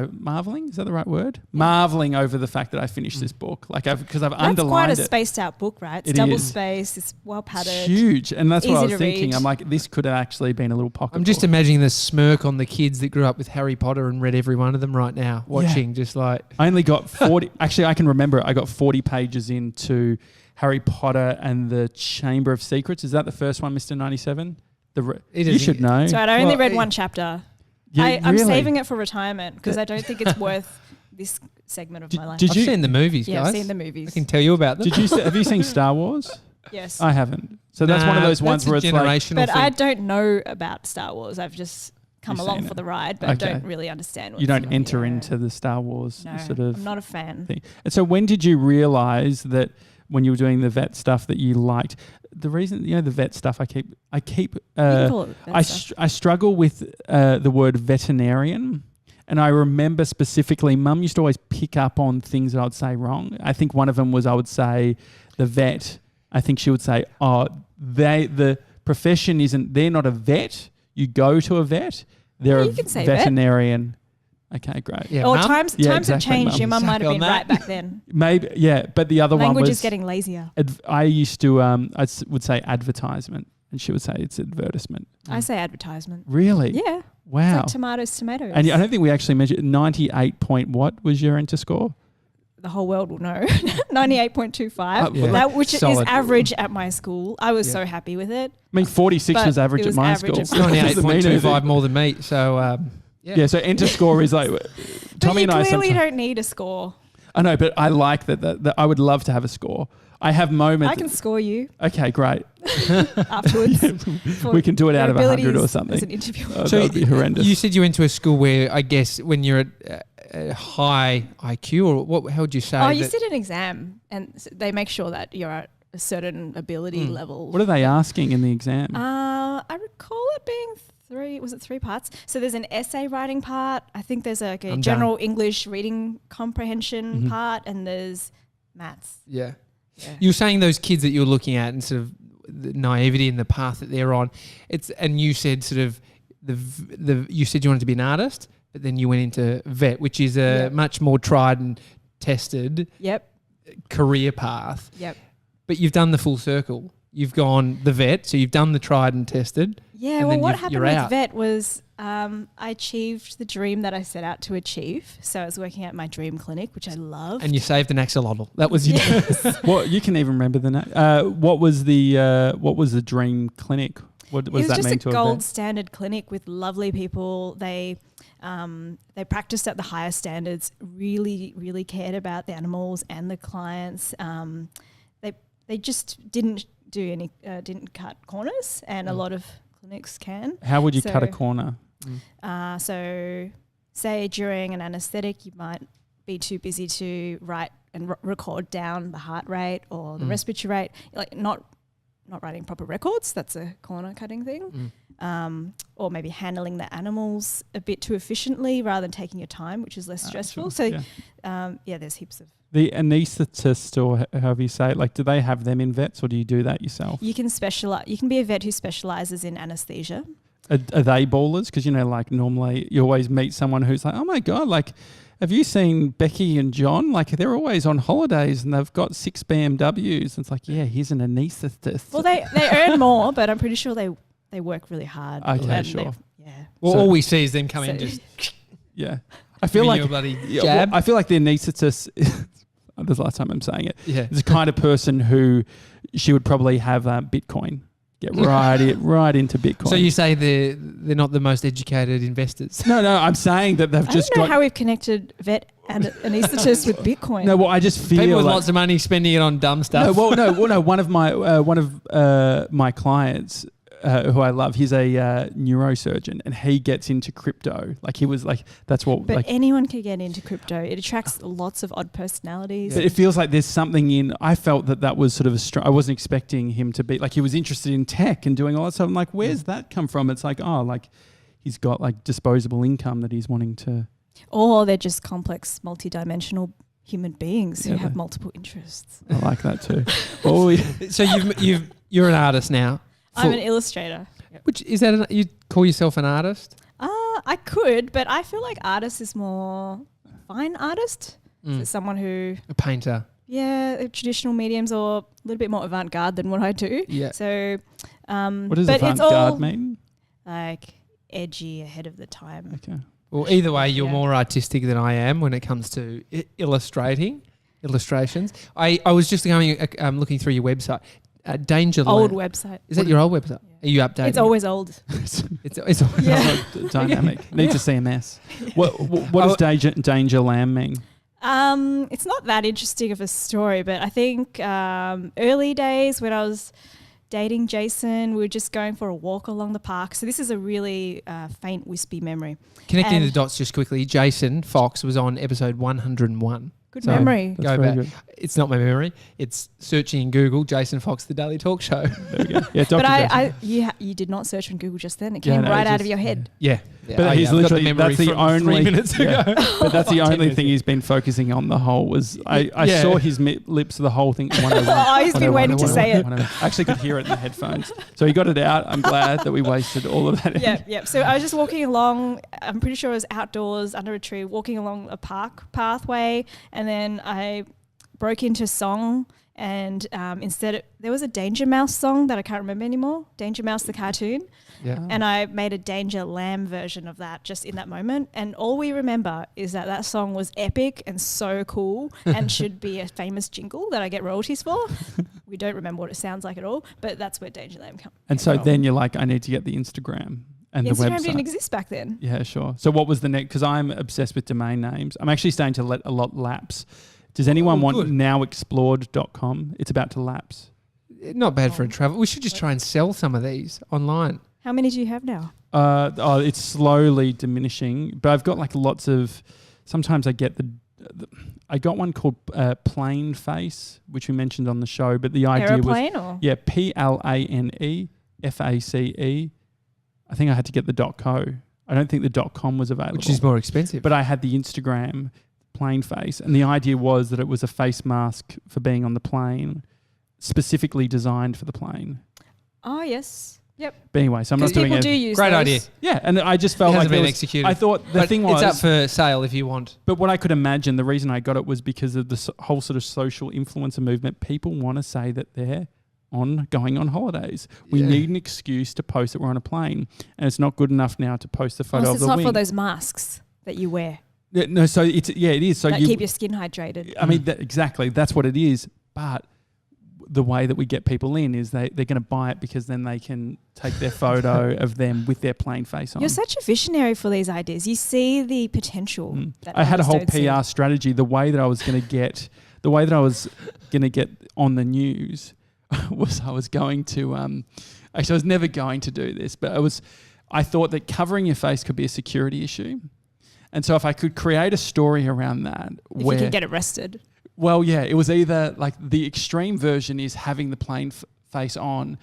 Is that the right word? Yeah. Marveling over the fact that I finished this book, because I've underlined it. That's quite a spaced out book, right? It's double spaced. It's well padded. It's huge, and that's what I was thinking. Read. I'm like, this could have actually been a little pocket. I'm just imagining the smirk on the kids that grew up with Harry Potter and read every one of them right now, watching just like. I only got 40. Actually, I can remember I got 40 pages into Harry Potter and the Chamber of Secrets. Is that the first one, Mr. 97? You should know. So I only read one chapter. Yeah, I'm saving it for retirement because I don't think it's worth this segment of my life. I've seen the movies, guys. Yeah, I've seen the movies. I can tell you about them. Have you seen Star Wars? Yes. I haven't. So that's one of those ones where it's generational like... But thing. I don't know about Star Wars. I've just come along for the ride, but I don't really understand you don't enter into the Star Wars sort of... I'm not a fan. Thing. And so when did you realise that when you were doing the vet stuff that you liked... The reason, the vet stuff, I struggle with the word veterinarian, and I remember specifically, Mum used to always pick up on things that I'd say wrong. I think one of them was I would say the vet. I think she would say, the profession isn't. They're not a vet. You go to a vet. They're a veterinarian. Vet. Okay, great. Yeah, times have changed. Your mum might have been right back then. Maybe, yeah. But the other one was... Language is getting lazier. I used to, I would say advertisement, and she would say it's advertisement. I say advertisement. Really? Yeah. Wow. It's like tomatoes. And I don't think we actually measured 98 point what was your enter score? The whole world will know. 98.25, which is average at my school. I was so happy with it. I mean, 46 was average at my school. 98.25 more than me, so... Yeah, so enter score is like Tommy and I clearly don't need a score. I know, but I like that I would love to have a score. I have moments. I can score you. Okay, great. Afterwards. We can do it out of 100 or something. As an interview. So that would be horrendous. You said you went to a school where, I guess, when you're at a high IQ, or how would you say? Oh, you sit an exam and they make sure that you're at a certain ability level. What are they asking in the exam? I recall it being 3 parts. So there's an essay writing part. I think there's a general English reading comprehension part, and there's maths. Yeah. You're saying those kids that you're looking at and sort of the naivety and the path that they're on. And you said sort of you said you wanted to be an artist, but then you went into vet, which is a much more tried and tested career path. Yep. But you've done the full circle. You've gone the vet, so you've done the tried and tested. Yeah, well, what happened with vet was I achieved the dream that I set out to achieve. So I was working at my dream clinic, which I love. And you saved an axolotl. That was your Well, you can even remember the name. What was the dream clinic? What does that mean to a vet? It was just a gold standard clinic with lovely people. They practiced at the highest standards, really, really cared about the animals and the clients. They just didn't didn't cut corners, and a lot of clinics can. How would you cut a corner? So say during an anaesthetic, you might be too busy to write and record down the heart rate or the respiratory rate, like not not writing proper records. That's a corner cutting thing. Or maybe handling the animals a bit too efficiently rather than taking your time, which is less stressful. Sure. So, there's heaps of. The anaesthetist, or however you say it, like, do they have them in vets, or do you do that yourself? You can specialize. You can be a vet who specializes in anesthesia. Are they ballers? Because, like, normally you always meet someone who's like, oh my God, like, have you seen Becky and John? Like, they're always on holidays and they've got 6 BMWs. And it's like, yeah, he's an anaesthetist. Well, they earn more, but I'm pretty sure they work really hard. Okay, sure. Yeah. Well, all we see is them come in just. Yeah. I feel like bloody jab. I feel like the anaesthetist. This is the last time I'm saying it. Yeah. Is the kind of person who she would probably have Bitcoin. Get right into Bitcoin. So you say they're not the most educated investors? No, I'm saying that they've just I don't know how we've connected vet and anaesthetists with Bitcoin. No, well, I just feel people with like, lots of money spending it on dumb stuff. No. One of my clients. Who I love, he's a neurosurgeon, and he gets into crypto. Like, he was like, that's what. But like, anyone can get into crypto. It attracts lots of odd personalities. But it feels like there's something in. I felt that was sort of I wasn't expecting him to be like, he was interested in tech and doing all that stuff. I'm like, where's that come from? It's like, oh, like he's got like disposable income that he's wanting to. Or they're just complex, multidimensional human beings who have multiple interests. I like that too. So you're an artist now. I'm an illustrator. Which is that? You call yourself an artist? I could, but I feel like artist is more fine artist. So someone who A painter. Yeah, traditional mediums, or a little bit more avant-garde than what I do. Yeah. So, what does avant-garde mean? Like edgy, ahead of the time. Okay. Well, either way, you're more artistic than I am when it comes to illustrations. I was just looking through your website. Dangerland. Old website. Is that your old website? Yeah. Are you updating? It's always old. it's always dynamic. Need to see a mess. What does Dangerland mean? It's not that interesting of a story, but I think early days when I was dating Jason, we were just going for a walk along the park. So this is a really faint, wispy memory. Connecting the dots just quickly, Jason Fox was on episode 101. Good memory. Go back. Good. It's not my memory. It's searching in Google, Jason Fox, The Daily Talk Show. There we go. Yeah, Dr. You did not search on Google just then. It came right out of your head. Yeah. But he's literally, that's the only 3 minutes ago. But that's the only thing he's been focusing on the whole was, I saw his lips the whole thing. 101, he's been waiting to say it. I actually could hear it in the headphones. So he got it out. I'm glad that we wasted all of that. Yeah. So I was just walking along, I'm pretty sure it was outdoors under a tree, walking along a park pathway, and then I broke into song, and there was a Danger Mouse song that I can't remember anymore, Danger Mouse the cartoon. Yeah. And I made a Danger Lamb version of that just in that moment. And all we remember is that song was epic and so cool and should be a famous jingle that I get royalties for. We don't remember what it sounds like at all, but that's where Danger Lamb comes from. And so then you're like, I need to get the Instagram and the website. Instagram didn't exist back then. Yeah, sure. So what was the next? Because I'm obsessed with domain names. I'm actually starting to let a lot lapse. Does anyone want nowexplored.com? It's about to lapse. Not bad for a travel. We should just try and sell some of these online. How many do you have now? It's slowly diminishing, but I've got like lots of. Sometimes I get I got one called Plane Face, which we mentioned on the show, but the idea Aeroplane was PLANEFACE. I think I had to get the .co. I don't think the .com was available, which is more expensive. But I had the Instagram Plane Face, and the idea was that it was a face mask for being on the plane, specifically designed for the plane. Oh yes. Yep. But anyway, so I'm not doing it. People do use Great those. idea. Yeah, and I just felt like been executed. I thought the thing was it's up for sale if you want. But what I could imagine, the reason I got it was because of the whole sort of social influencer movement. People want to say that they're going on holidays. We need an excuse to post that we're on a plane, and it's not good enough now to post the photo of the wing. It's not for those masks that you wear. Yeah, no, so it is. So that keep your skin hydrated. I mean, exactly. That's what it is. But the way that we get people in is they're going to buy it because then they can take their photo of them with their plain face on. You're such a visionary for these ideas. You see the potential. That I had a whole others don't PR see. strategy. The way that I was going to get on the news was I was going to actually I was never going to do this, but I thought that covering your face could be a security issue. And so if I could create a story around that, if you could get arrested. Well, yeah, it was either like the extreme version is having the plain face on,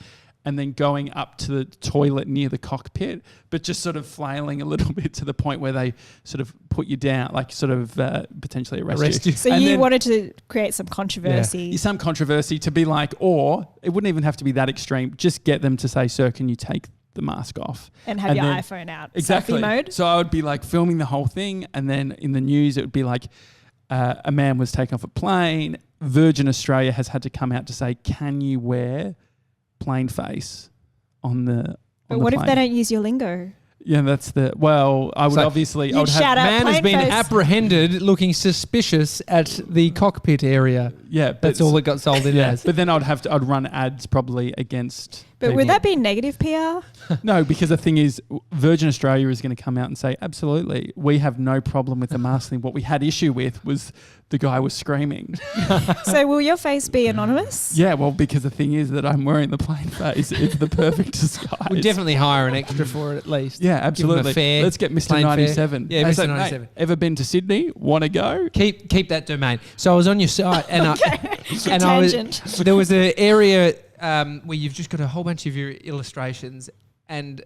and then going up to the toilet near the cockpit, but just sort of flailing a little bit to the point where they sort of put you down, like sort of potentially arrest you. So you wanted to create some controversy. Yeah. Some controversy to be like, or it wouldn't even have to be that extreme. Just get them to say, "Sir, can you take the mask off?" And have your iPhone out. Exactly. Selfie mode. So I would be like filming the whole thing, and then in the news it would be like a man was taken off a plane. Virgin Australia has had to come out to say, "Can you wear plain face on the But what plane?" if they don't use your lingo? Yeah, that's the... Well, I would So obviously... I you'd would shout have... out Man has been plain face. apprehended looking suspicious at the cockpit area. Yeah, but That's all it got sold in as. But then I'd run ads probably against... But people. would that be negative PR? No, because the thing is, Virgin Australia is going to come out and say, absolutely, we have no problem with the mask thing. What we had issue with was the guy was screaming. So will your face be anonymous? Yeah, well, because the thing is that I'm wearing the plain face. It's the perfect disguise. We'd definitely hire an extra for it at least. Yeah, Give 'em a absolutely. fair, Let's get Mr. plain fare. 97. Yeah, Hey, Mr. so, mate, 97. ever been to Sydney? Want to go? Keep that domain. So I was on your site and Tangent. there was an area where you've just got a whole bunch of your illustrations and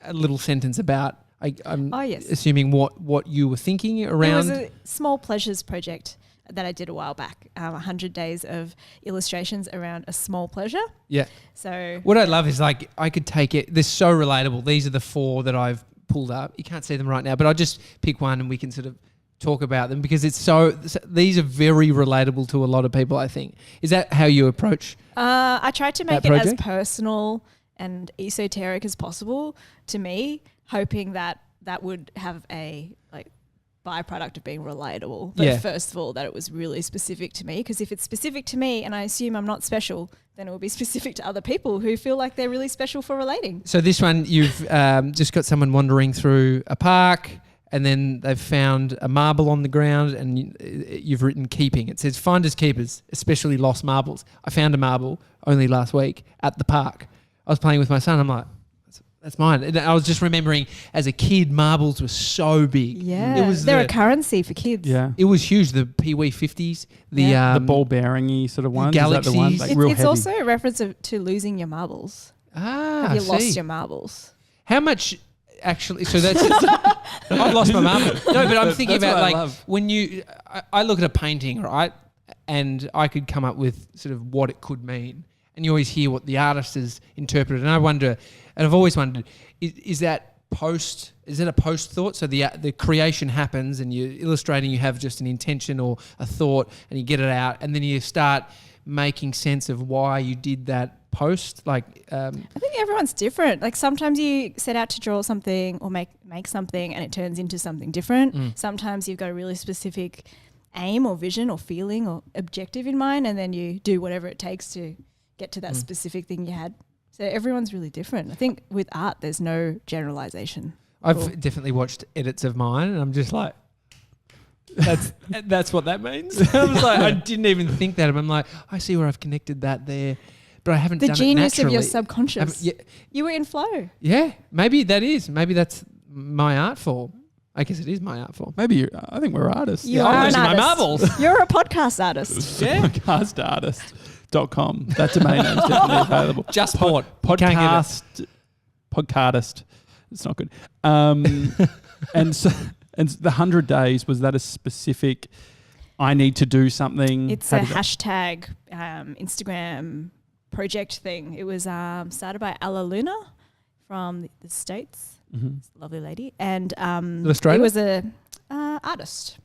a little sentence about. I'm assuming what you were thinking around. It was a small pleasures project that I did a while back. 100 days of illustrations around a small pleasure. Yeah. So what I love is like I could take it. They're so relatable. These are the 4 that I've pulled up. You can't see them right now, but I'll just pick one and we can sort of talk about them because these are very relatable to a lot of people, I think. Is that how you approach? I tried to make that it as project? personal and esoteric as possible to me, hoping that would have a byproduct of being relatable. But first of all, that it was really specific to me, because if it's specific to me and I assume I'm not special, then it will be specific to other people who feel like they're really special for relating. So this one, you've just got someone wandering through a park and then they've found a marble on the ground and you've written keeping. It says, finders keepers, especially lost marbles. I found a marble only last week at the park. I was playing with my son. I'm like, that's mine. And I was just remembering as a kid, marbles were so big. Yeah, they're a currency for kids. Yeah. It was huge. The Pee Wee 50s, the ball bearing-y sort of ones. Galaxies. Is that the one? Like real It's heavy. also a reference to losing your marbles. Have you lost your marbles? How much actually? So that's I've lost my marble. No, but I'm thinking That's about what I like love. when I look at a painting, right, and I could come up with sort of what it could mean, and you always hear what the artist has interpreted, and I wonder, and I've always wondered, is that a post thought? So the creation happens, and you're illustrating, you have just an intention or a thought, and you get it out, and then you start making sense of why you did that post. I think everyone's different. Like sometimes you set out to draw something or make something and it turns into something different. Sometimes you've got a really specific aim or vision or feeling or objective in mind, and then you do whatever it takes to get to that specific thing you had. So everyone's really different. I think with art there's no generalization. I've definitely watched edits of mine and I'm just like, that's what that means. I was like, I didn't even think that. I'm like, I see where I've connected that there, but I haven't done it naturally. The genius of your subconscious. You were in flow. Yeah, maybe that's my art form. I guess it is my art form. Maybe I think we're artists. You are I'm an losing my artist. marbles. You're a podcast artist. Yeah. Podcastartist.com. That domain name is definitely available. Just bought. You can't get it. Podcastist. It's not good. And the 100 days, was that a specific, I need to do something? It's a hashtag Instagram project thing. It was started by Ella Luna from the States. It's a lovely lady. And Illustrator? it was a artist.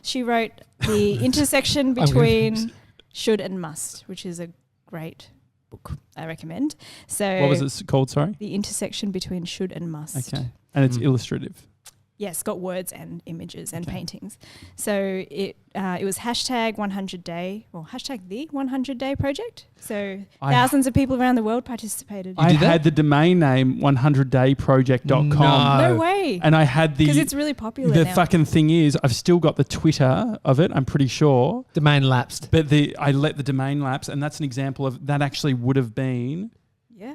She wrote the intersection between should and must, which is a great book I recommend. So what was it called, sorry? The intersection between should and must. Okay. And it's illustrative. Yes, got words and images and paintings. So it was hashtag 100 day, or hashtag the 100 day project. So thousands of people around the world participated. I had the domain name 100dayproject.com. No way. And I had because it's really popular The now. fucking thing is, I've still got the Twitter of it, I'm pretty sure. Domain lapsed. But I let the domain lapse, and that's an example of that actually would have been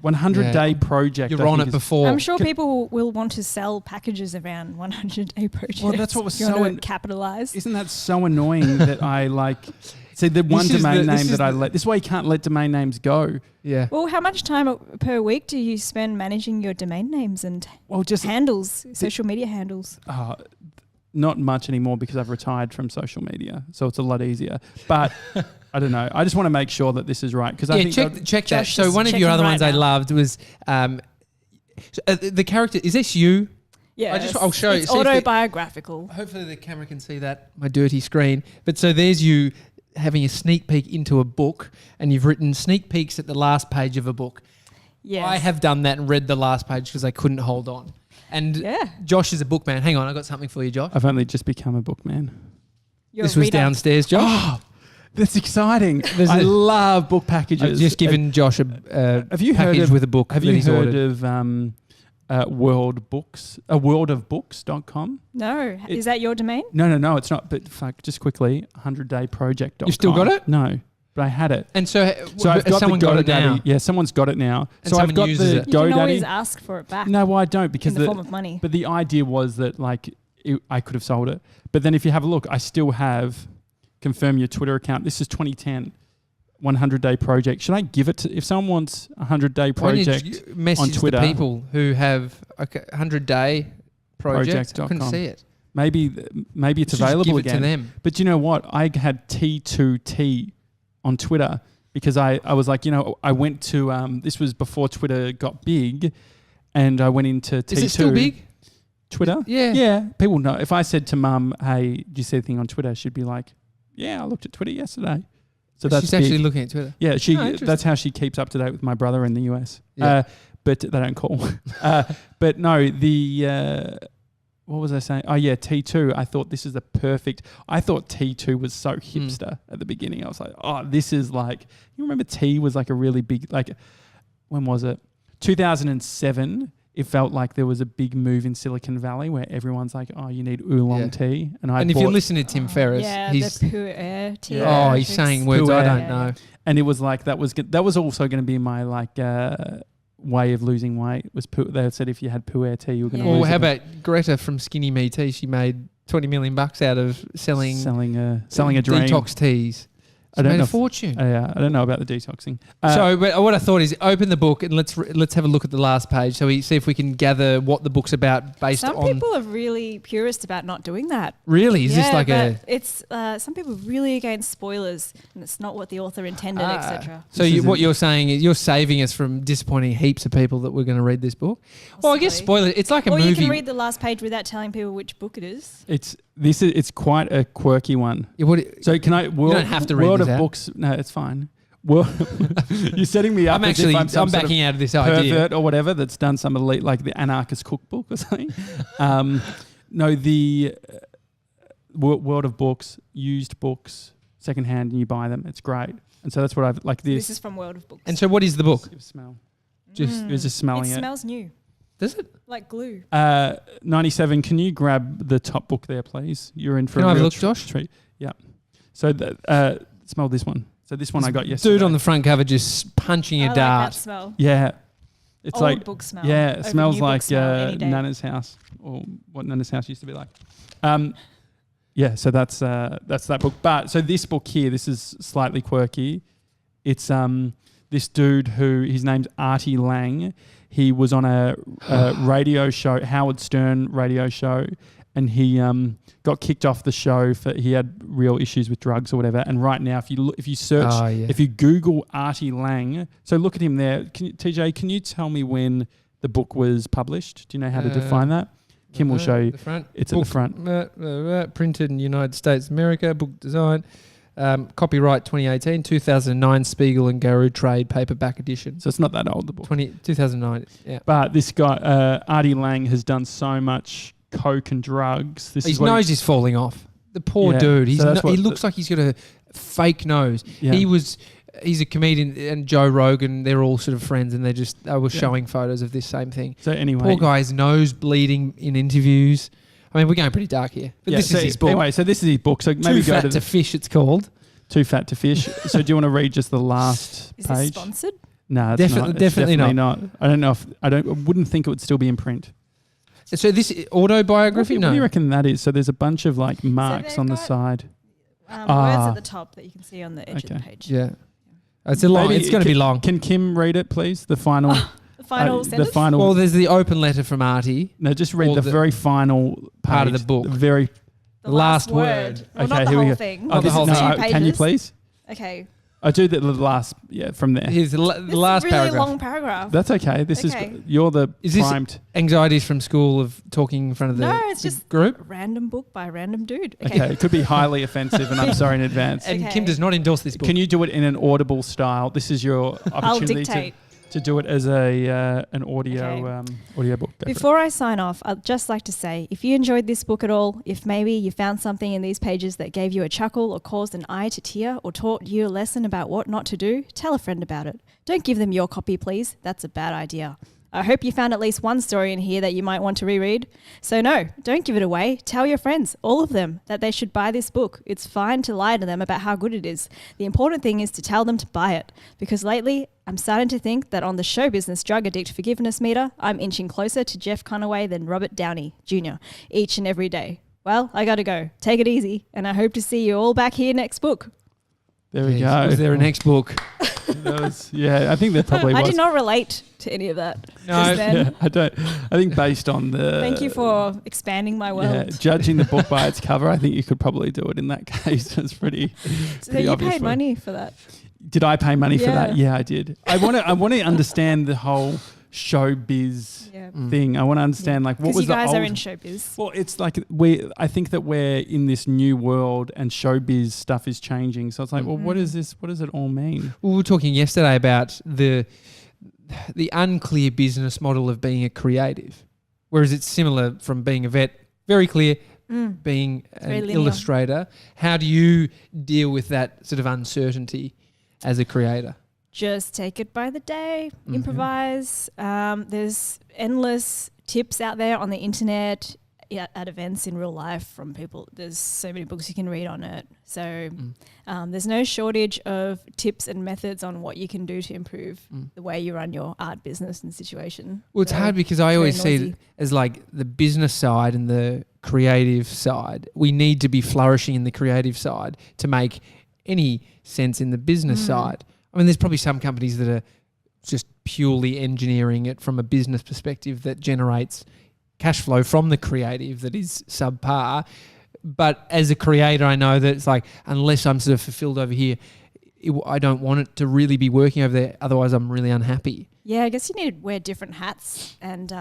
100 day project. You're on it before. I'm sure people will want to sell packages around 100 day projects. Well, that's what was you so want to capitalize. Isn't that so annoying that I like See, the one This is domain the- this name is that I the- let. This is why you can't let domain names go. Yeah. Well, how much time per week do you spend managing your domain names and Well, just handles, social media handles? not much anymore because I've retired from social media, so it's a lot easier. But I don't know. I just want to make sure that this is right because I think check that. Josh So is one of your checking other right ones I now. loved was the character. Is this you? Yeah, I'll show you. It's See if it- autobiographical. Hopefully the camera can see that, my dirty screen. But so there's you having a sneak peek into a book, and you've written sneak peeks at the last page of a book. Yes. I have done that and read the last page because I couldn't hold on. And Yeah. Josh is a bookman. Hang on, I got something for you, Josh. I've only just become a bookman. You're This a was reader. downstairs, Josh. Oh, that's exciting. There's I a- love book packages. I've just given Josh a Have you heard package of- with a book. Have that you he's heard ordered. of World Books? worldofbooks.com? No. Is that your domain? No, it's not. But fuck, just quickly, 100dayproject.com. You've still got it? No, but I had it. And so, So I've got someone the got it now. GoDaddy. Yeah, someone's got it now. And so I've someone got uses the it. You can always GoDaddy. ask for it back No, well, I don't because in the form of money. But the idea was that I could have sold it. But then if you have a look, I still have confirm your Twitter account. This is 2010. 100-day project. Should I give it to if someone wants a 100-day Why don't project? you message on Twitter? the people who have a 100-day project. I couldn't Project.com. see it. Maybe it's Just available give it again. to them. But you know what? I had T2T on Twitter because I was like, I went to this was before Twitter got big, and I went into T2. Is it still big? Twitter? Yeah. Yeah. People know. If I said to Mum, "Hey, did you see anything on Twitter?" She'd be like, "Yeah, I looked at Twitter yesterday." So that's She's actually big. looking at Twitter. Yeah, interesting. that's how she keeps up to date with my brother in the US. Yeah. But they don't call. But no, what was I saying? Oh yeah, T2. I thought this is the perfect. I thought T2 was so hipster at the beginning. I was like, oh, this is like. You remember T was like a really big when was it? 2007. It felt like there was a big move in Silicon Valley where everyone's like, oh, you need oolong tea, And if you listen to Tim Ferriss, yeah, he's the puer tea. oh, he's saying words I don't know. And it was like that was also going to be my way of losing weight was they said if you had puer tea you were going to Well, lose how it. about Greta from Skinny Me Tea? She made $20 million out of selling a dream. detox teas. I don't made know a fortune. Yeah, I don't know about the detoxing. So, but what I thought is open the book and let's have a look at the last page. So we see if we can gather what the book's about based Some on. people are really purist about not doing that. Really, is this like but it's some people are really against spoilers, and it's not what the author intended, etc. So what you're saying is you're saving us from disappointing heaps of people that we're going to read this book. Well, I guess spoiler. It's like a or movie. you can read the last page without telling people which book it is. It's quite a quirky one. Yeah, So can I? you don't have to read World this of out. Books. No, it's fine. Well, you're setting me up. I'm as if actually I'm some sort of backing out of this idea. pervert or whatever that's done some elite like the anarchist cookbook or something. No, the World of Books, used books, secondhand, and you buy them. It's great. And so that's what I've like this. This is from World of Books. And so, what is the book? Smell. It was just smelling It it. smells new, Does it? like glue. 97. Can you grab the top book there, please? You're in for Can a I have a real look, Josh? treat. Yeah. So smell this one. So this one I got yesterday. Dude on the front cover just punching I a like dart. that smell. Yeah. It's Old like book smell. yeah, it over smells new book like smell any day. Nana's house, or what Nana's house used to be like. Yeah, so that's that book. But so this book here, this is slightly quirky. It's this dude who his name's Artie Lange. He was on a radio show, Howard Stern radio show, and he got kicked off the show for he had real issues with drugs or whatever. And right now, if you search, if you Google Artie Lange, so look at him there. TJ, can you tell me when the book was published? Do you know how to define that? Kim will show you. The front. It's book, at the front. Printed in United States, America. Book design. Copyright 2018, 2009 Spiegel and Garou trade paperback edition. So it's not that old, the book. 2009, yeah. But this guy, Artie Lange, has done so much coke and drugs. His nose is falling off. The poor dude. He looks like he's got a fake nose. Yeah. He's a comedian, and Joe Rogan, they're all sort of friends, and they were showing photos of this same thing. So anyway. Poor guy's nose bleeding in interviews. I mean, we're going pretty dark here. But this is his book. Anyway, so this is his book. So maybe Too go Fat to Fish, it's called. Too Fat to Fish. So do you want to read just the last Is page? this sponsored? No, it's Definitely- not. It's definitely not. I don't know if I wouldn't think it would still be in print. So this autobiography? What No. do you reckon that is? So there's a bunch of like marks they've on the got- side. words at the top that you can see on the edge of the page. Yeah. It's a long. It's going to be long. Can Kim read it, please? The final. The final sentence? The final. Well, there's the open letter from Artie. No, just read the very final part of page, the book. The last word. Well, Okay, not the here we whole go. thing. Not the whole thing. 2 pages. Can you please? Okay. I do the last. Yeah, from there. Here's the This last is a really paragraph. long paragraph. That's okay. This Okay. is you're the Is this primed. anxieties from school of talking in front of the No, it's just group? a random book by a random dude. Okay, it could be highly offensive, and I'm sorry in advance. And Okay. Kim does not endorse this book. Can you do it in an audible style? This is your I'll opportunity dictate. to do it as an audio Okay. audio book. Go for it. Before I sign off, I'd just like to say, if you enjoyed this book at all, if maybe you found something in these pages that gave you a chuckle or caused an eye to tear or taught you a lesson about what not to do, tell a friend about it. Don't give them your copy, please. That's a bad idea. I hope you found at least one story in here that you might want to reread. So no, don't give it away. Tell your friends, all of them, that they should buy this book. It's fine to lie to them about how good it is. The important thing is to tell them to buy it. Because lately, I'm starting to think that on the show business drug addict forgiveness meter, I'm inching closer to Jeff Conaway than Robert Downey Jr. each and every day. Well, I gotta go. Take it easy. And I hope to see you all back here next book. There we Jeez, go. Was there a next book? That was, yeah, I think there probably was. I did not relate to any of that. No. just then. Yeah, I don't. I think based on the. Thank you for expanding my world. Yeah, judging the book by its cover, I think you could probably do it in that case. It's pretty. So pretty you obvious paid for- money for that. Did I pay money for that? Yeah. Yeah, I did. I want to understand the whole showbiz Yeah. thing. I want to understand like what Because was you the guys old. are in showbiz. Well, it's like I think that we're in this new world and showbiz stuff is changing. So it's like, well, what is this? What does it all mean? We were talking yesterday about the unclear business model of being a creative, whereas it's similar from being a vet, very clear, being very an linear. illustrator. How do you deal with that sort of uncertainty as a creator? Just take it by the day, improvise. There's endless tips out there on the internet, at events in real life from people. There's so many books you can read on it. So there's no shortage of tips and methods on what you can do to improve the way you run your art business and situation. Well, it's So hard because I very always see noisy. it as like the business side and the creative side. We need to be flourishing in the creative side to make any sense in the business side. I mean, there's probably some companies that are just purely engineering it from a business perspective that generates cash flow from the creative that is subpar. But as a creator, I know that it's like, unless I'm sort of fulfilled over here, I don't want it to really be working over there. Otherwise, I'm really unhappy. Yeah, I guess you need to wear different hats and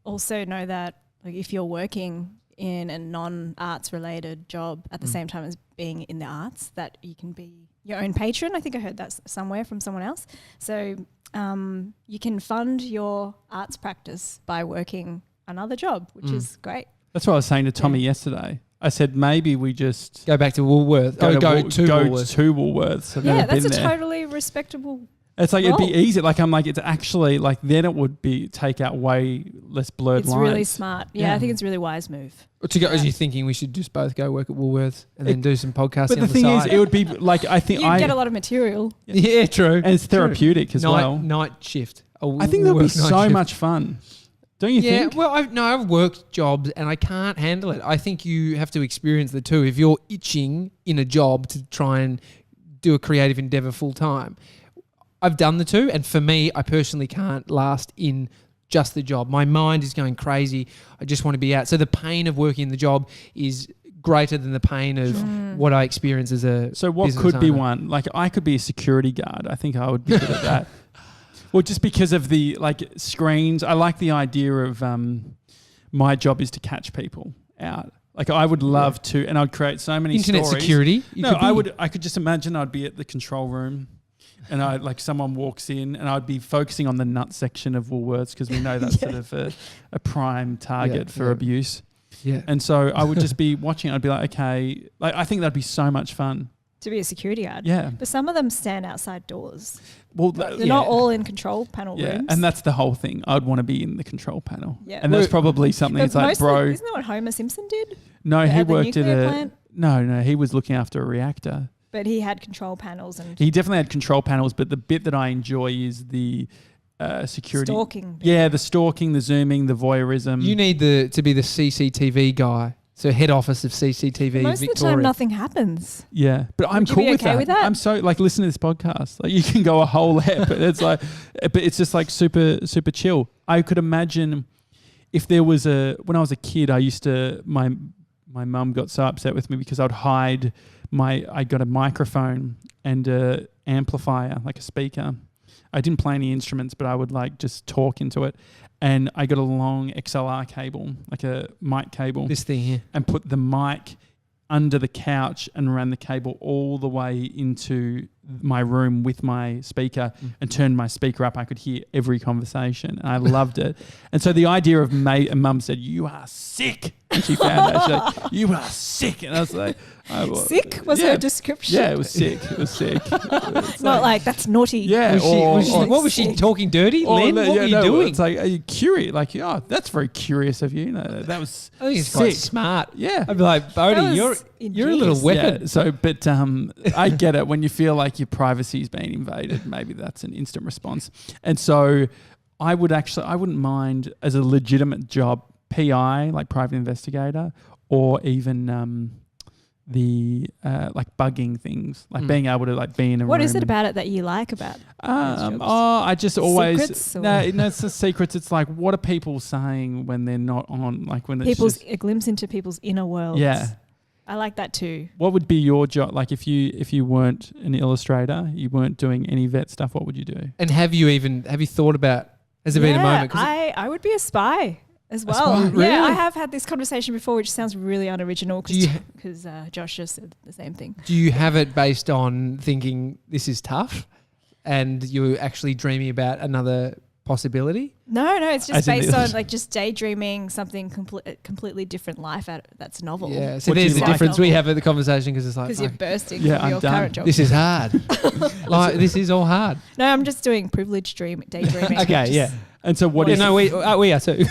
also know that like if you're working in a non-arts related job at the same time as being in the arts, that you can be your own patron. I think I heard that somewhere from someone else. So you can fund your arts practice by working another job, which is great. That's what I was saying to Tommy yesterday. I said maybe we just Go back to Woolworth. Go to Woolworth. to Woolworths. I've Yeah, never that's been a there. totally respectable. It's like it'd be role. easy. Like I'm like it's actually like then it would be take out way less blurred It's lines. really smart. Yeah, Yeah. I think it's a really wise move. To go, as Yeah. you're thinking, we should just both go work at Woolworths and then do some podcasting But on the thing is, side. it would be like I think You get a lot of material. yeah, true. and it's therapeutic as well. Night shift. I think there'll be so much fun. Don't you Yeah, think? well, I've worked jobs and I can't handle it. I think you have to experience the two. If you're itching in a job to try and do a creative endeavor full time, I've done the two, and for me, I personally can't last in just the job. My mind is going crazy. I just want to be out. So the pain of working in the job is greater than the pain of what I experience as a So what business could be owner. one? Like I could be a security guard. I think I would be good at that. Well, just because of the like screens, I like the idea of my job is to catch people out. Like I would love to, and I'd create so many Internet stories. security? I could just imagine I'd be at the control room, and I like someone walks in, and I'd be focusing on the nut section of Woolworths because we know that's sort of a prime target for abuse. Yeah. And so I would just be watching. I'd be like, okay, like I think that'd be so much fun. To be a security guard. Yeah. But some of them stand outside doors. Well, They're not all in control panel rooms. and that's the whole thing. I'd want to be in the control panel. Yeah. And that's probably something. But It's like, mostly- bro. Isn't that what Homer Simpson did? No, at he the worked at nuclear a. plant? No, he was looking after a reactor. But he had control panels and He definitely had control panels, but the bit that I enjoy is the security. stalking. Yeah, the stalking, the zooming, the voyeurism. You need to be the CCTV guy So head office of CCTV Most of the Victoria. time, nothing happens. Yeah, but I'm Would you cool be with okay that. with that? I'm so like listen to this podcast. Like you can go a whole ep, but it's like, but it's just like super chill. I could imagine if there was when I was a kid, I used to my mum got so upset with me because I'd hide I got a microphone and a amplifier, like a speaker. I didn't play any instruments, but I would like just talk into it. And I got a long XLR cable, like a mic cable. This thing here. And put the mic under the couch and ran the cable all the way into my room with my speaker and turned my speaker up. I could hear every conversation and I loved it. And so the idea of mum said, "You are sick." And she found out, she's like, "You are sick." And I was like, sick was her description. Yeah, it was sick. It was sick. It's Not like that's naughty. Yeah. What was she talking dirty? Len, what were you doing? It's like, are you curious? Like, oh, that's very curious of you. No, that was I think it's sick. quite smart. Yeah. I'd be like, Bodie, That you're was a little ingenious. weapon. Yeah, so, but I get it. When you feel like your privacy's been invaded, maybe that's an instant response. And so I wouldn't mind as a legitimate job, PI, like private investigator, or even like bugging things, like being able to like be in a room. What is it about it that you like about these jobs? I just always Secrets or- no, it's the secrets. It's like, what are people saying when they're not on? Like when it's a glimpse into people's inner worlds. yeah. I like that too. What would be your job? Like if you weren't an illustrator, you weren't doing any vet stuff, what would you do? And have you thought about, has there been a moment? 'Cause I would be a spy as well. spy? Really? Yeah, I have had this conversation before, which sounds really unoriginal because Josh just said the same thing. do you have it based on thinking this is tough and you're actually dreaming about another possibility? No, it's just As in based the- on like just daydreaming something completely different life that's novel. Yeah. So What do there's you the like? difference we have at the conversation because it's like, Because you're bursting Yeah, from I'm your done. current job. this is hard. Like this is all hard. No, I'm just doing privileged daydreaming. Okay, yeah. And so what is No, we are too.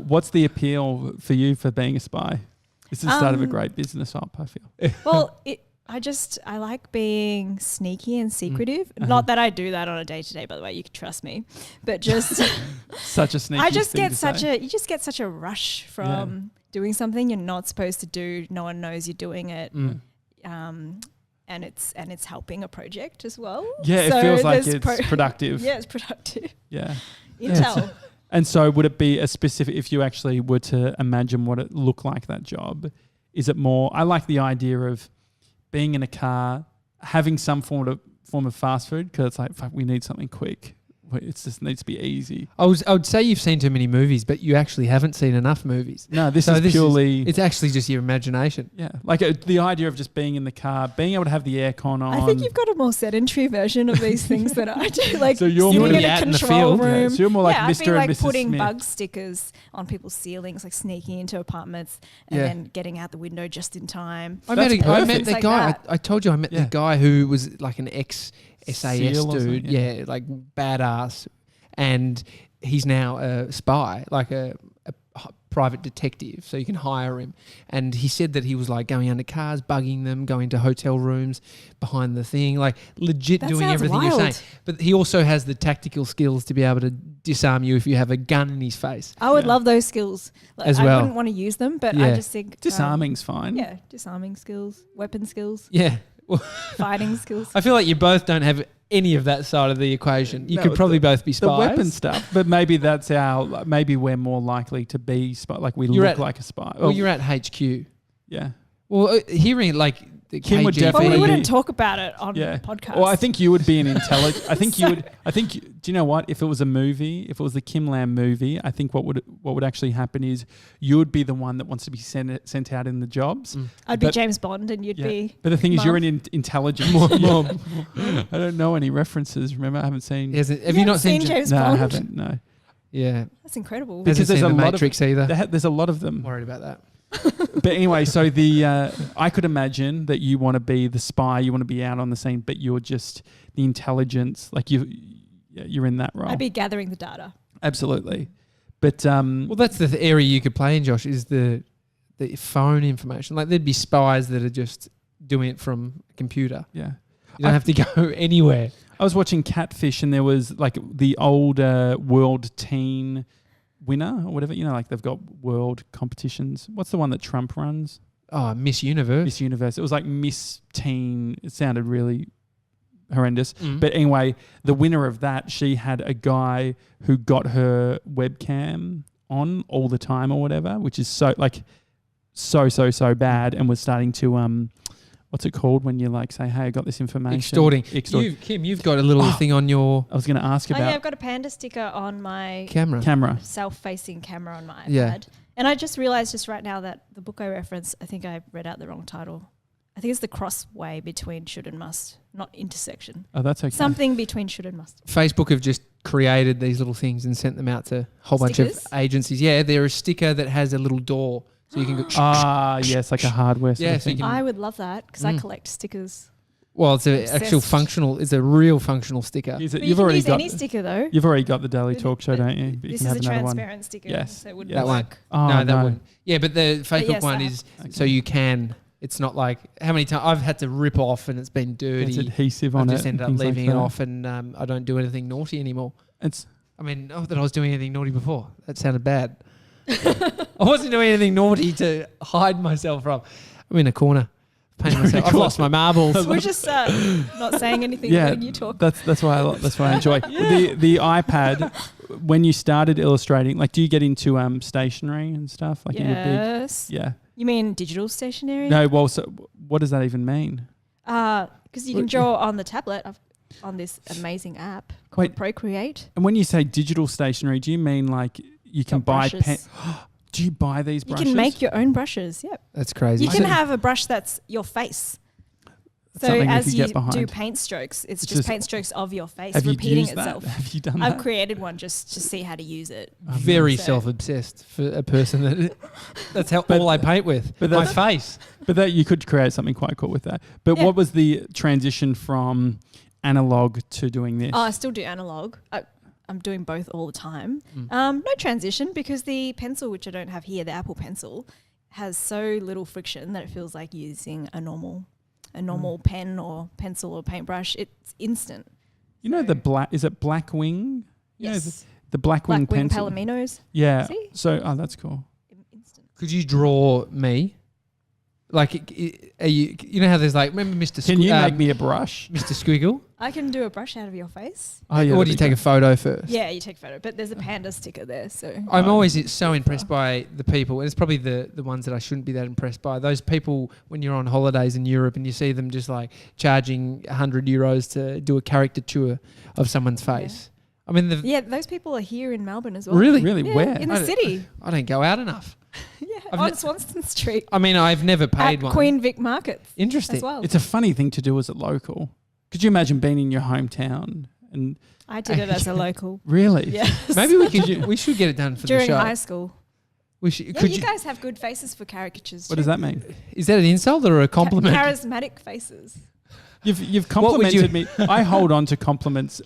what's the appeal for you for being a spy? This is the start of a great business op, I feel. Well, I like being sneaky and secretive. Not that I do that on a day-to-day, by the way. You can trust me, but just Such a sneaky I just thing get to such say. you just get such a rush from doing something you're not supposed to do. No one knows you're doing it, and it's helping a project as well. Yeah, it So feels like there's it's productive. Yeah, it's productive. Yeah. Intel. And so would it be a specific, if you actually were to imagine what it looked like, that job, is it more, I like the idea of being in a car, having some form of fast food, because it's like, fuck, we need something quick. It just needs to be easy. I would say you've seen too many movies, but you actually haven't seen enough movies. No, this is purely... it's actually just your imagination. Yeah, like the idea of just being in the car, being able to have the aircon on. I think you've got a more sedentary version of these things than I do. Like So you're sitting more in a out in the control field. Yeah, room. so you're more like yeah, Mr. I'd be and like Mrs. putting Smith. bug stickers on people's ceilings, like sneaking into apartments and Yeah. then getting out the window just in time. I That's met perfect. the Like guy. that. I told you I met Yeah. the guy who was like an ex-SAS SEAL or dude. something, Yeah, like badass. And he's now a spy, like a private detective, so you can hire him. And he said that he was like going under cars, bugging them, going to hotel rooms behind the thing, like legit That doing sounds everything you're wild. saying. But he also has the tactical skills to be able to disarm you if you have a gun in his face. I would Yeah. love those skills. Like, As I well. wouldn't want to use them, but Yeah. I just think Disarming's fine. Yeah, disarming skills, weapon skills, Yeah. Well, fighting skills. I feel like you both don't have any of that side of the equation. You No, could probably both be spies. The weapon stuff, but maybe that's maybe we're more likely to be spy, like we look like a spy. Well, you're at HQ. Yeah. Well, hearing like the Kim would KGB. But definitely we wouldn't be- talk about it on Yeah. the podcast. Well, I think you would be an intelligent. Do you know what? If it was a movie, if it was the Kim Lam movie, I think what would actually happen is you would be the one that wants to be sent out in the jobs. I'd be but- James Bond and you'd Yeah. be. But the thing is, Mum. you're an intelligence. Mom. I don't know any references. Remember, I haven't seen. Have you haven't not seen? James No, I Bond? haven't. No, Yeah. That's incredible. Because Hasn't there's seen a the lot of- Matrix either. there's a lot of them. Worried about that. But anyway, so I could imagine that you want to be the spy, you want to be out on the scene, but you're just the intelligence, like you're in that role. I'd be gathering the data. Absolutely. But Well, that's the area you could play in, Josh, is the phone information. Like there'd be spies that are just doing it from a computer. yeah. You don't have to go anywhere. I was watching Catfish and there was like the old World Teen winner or whatever. You know, like they've got world competitions. What's the one that Trump runs? Oh, Miss Universe. Miss Universe. It was like Miss Teen. It sounded really horrendous. But anyway, the winner of that, she had a guy who got her webcam on all the time or whatever, which is so bad, and was starting to what's it called when you like say, hey, I got this information? Extorting. Kim, you've got a little thing on your... I was going to ask about... I've got a panda sticker on my camera. Self-facing camera on my iPad. Yeah. And I just realised just right now that the book I referenced, I think I read out the wrong title. I think it's The Crossway Between Should and Must, not Intersection. Oh, that's okay. Something between should and must. Facebook have just created these little things and sent them out to a whole bunch of agencies. Yeah, they're a sticker that has a little door. So you can go... yes, like a hardware sort of thing. I would love that because I collect stickers. Well, it's an actual functional... It's a real functional sticker. You've already got any sticker, though. You've already got the Daily Talk Show, don't you? But this you is a transparent sticker. Yes. So it wouldn't that work. one. Oh, no, that wouldn't. Yeah, but the Facebook one is so you can... It's not like how many times I've had to rip off and it's been dirty. It's adhesive on it. I just ended up leaving it off and I don't do anything naughty anymore. Not that I was doing anything naughty before. That sounded bad. I wasn't doing anything naughty to hide myself from. I'm in a corner, painting myself. I've lost my marbles. We're just not saying anything when you talk. That's why I enjoy the iPad. When you started illustrating, like, do you get into stationery and stuff? Like, yes. Yeah. You mean digital stationery? No. Well, so what does that even mean? Because you can draw on the tablet on this amazing app called Procreate. And when you say digital stationery, do you mean like you can buy pen? Do you buy these brushes? You can make your own brushes. Yep. That's crazy. You can have a brush that's your face. So as you do paint strokes, it's just paint strokes of your face repeating itself. Have you done that? I've created one just to see how to use it. Very self-obsessed for a person that's all I paint with. But my face. But that you could create something quite cool with that. But what was the transition from analog to doing this? Oh, I still do analog. I'm doing both all the time. No transition because the pencil, which I don't have here, the Apple Pencil, has so little friction that it feels like using a normal pen or pencil or paintbrush. It's instant. You know the is it Blackwing? Yes. The Blackwing pencil. Palominos. Yeah. See? So, that's cool. Instant. Could you draw me? Like, you know how there's like, remember Mr. Can you make me a brush? Mr. Squiggle? I can do a brush out of your face. Oh, yeah, or do you take a photo first? Yeah, you take a photo. But there's a panda sticker there. So I'm always so impressed by the people. And it's probably the ones that I shouldn't be that impressed by. Those people, when you're on holidays in Europe and you see them just like charging €100 to do a caricature of someone's face. I mean, those people are here in Melbourne as well. Really? Yeah, where? In the city. I don't go out enough. On Swanston Street. I mean, I've never paid at one. Queen Vic Markets. Interesting. As well. It's a funny thing to do as a local. Could you imagine being in your hometown and... I did it as a local. Really? Yes. Maybe we should get it done for during the show. high school. We should. Yeah, you guys have good faces for caricatures. What does that mean? Is that an insult or a compliment? Charismatic faces. You've complimented me. I hold on to compliments.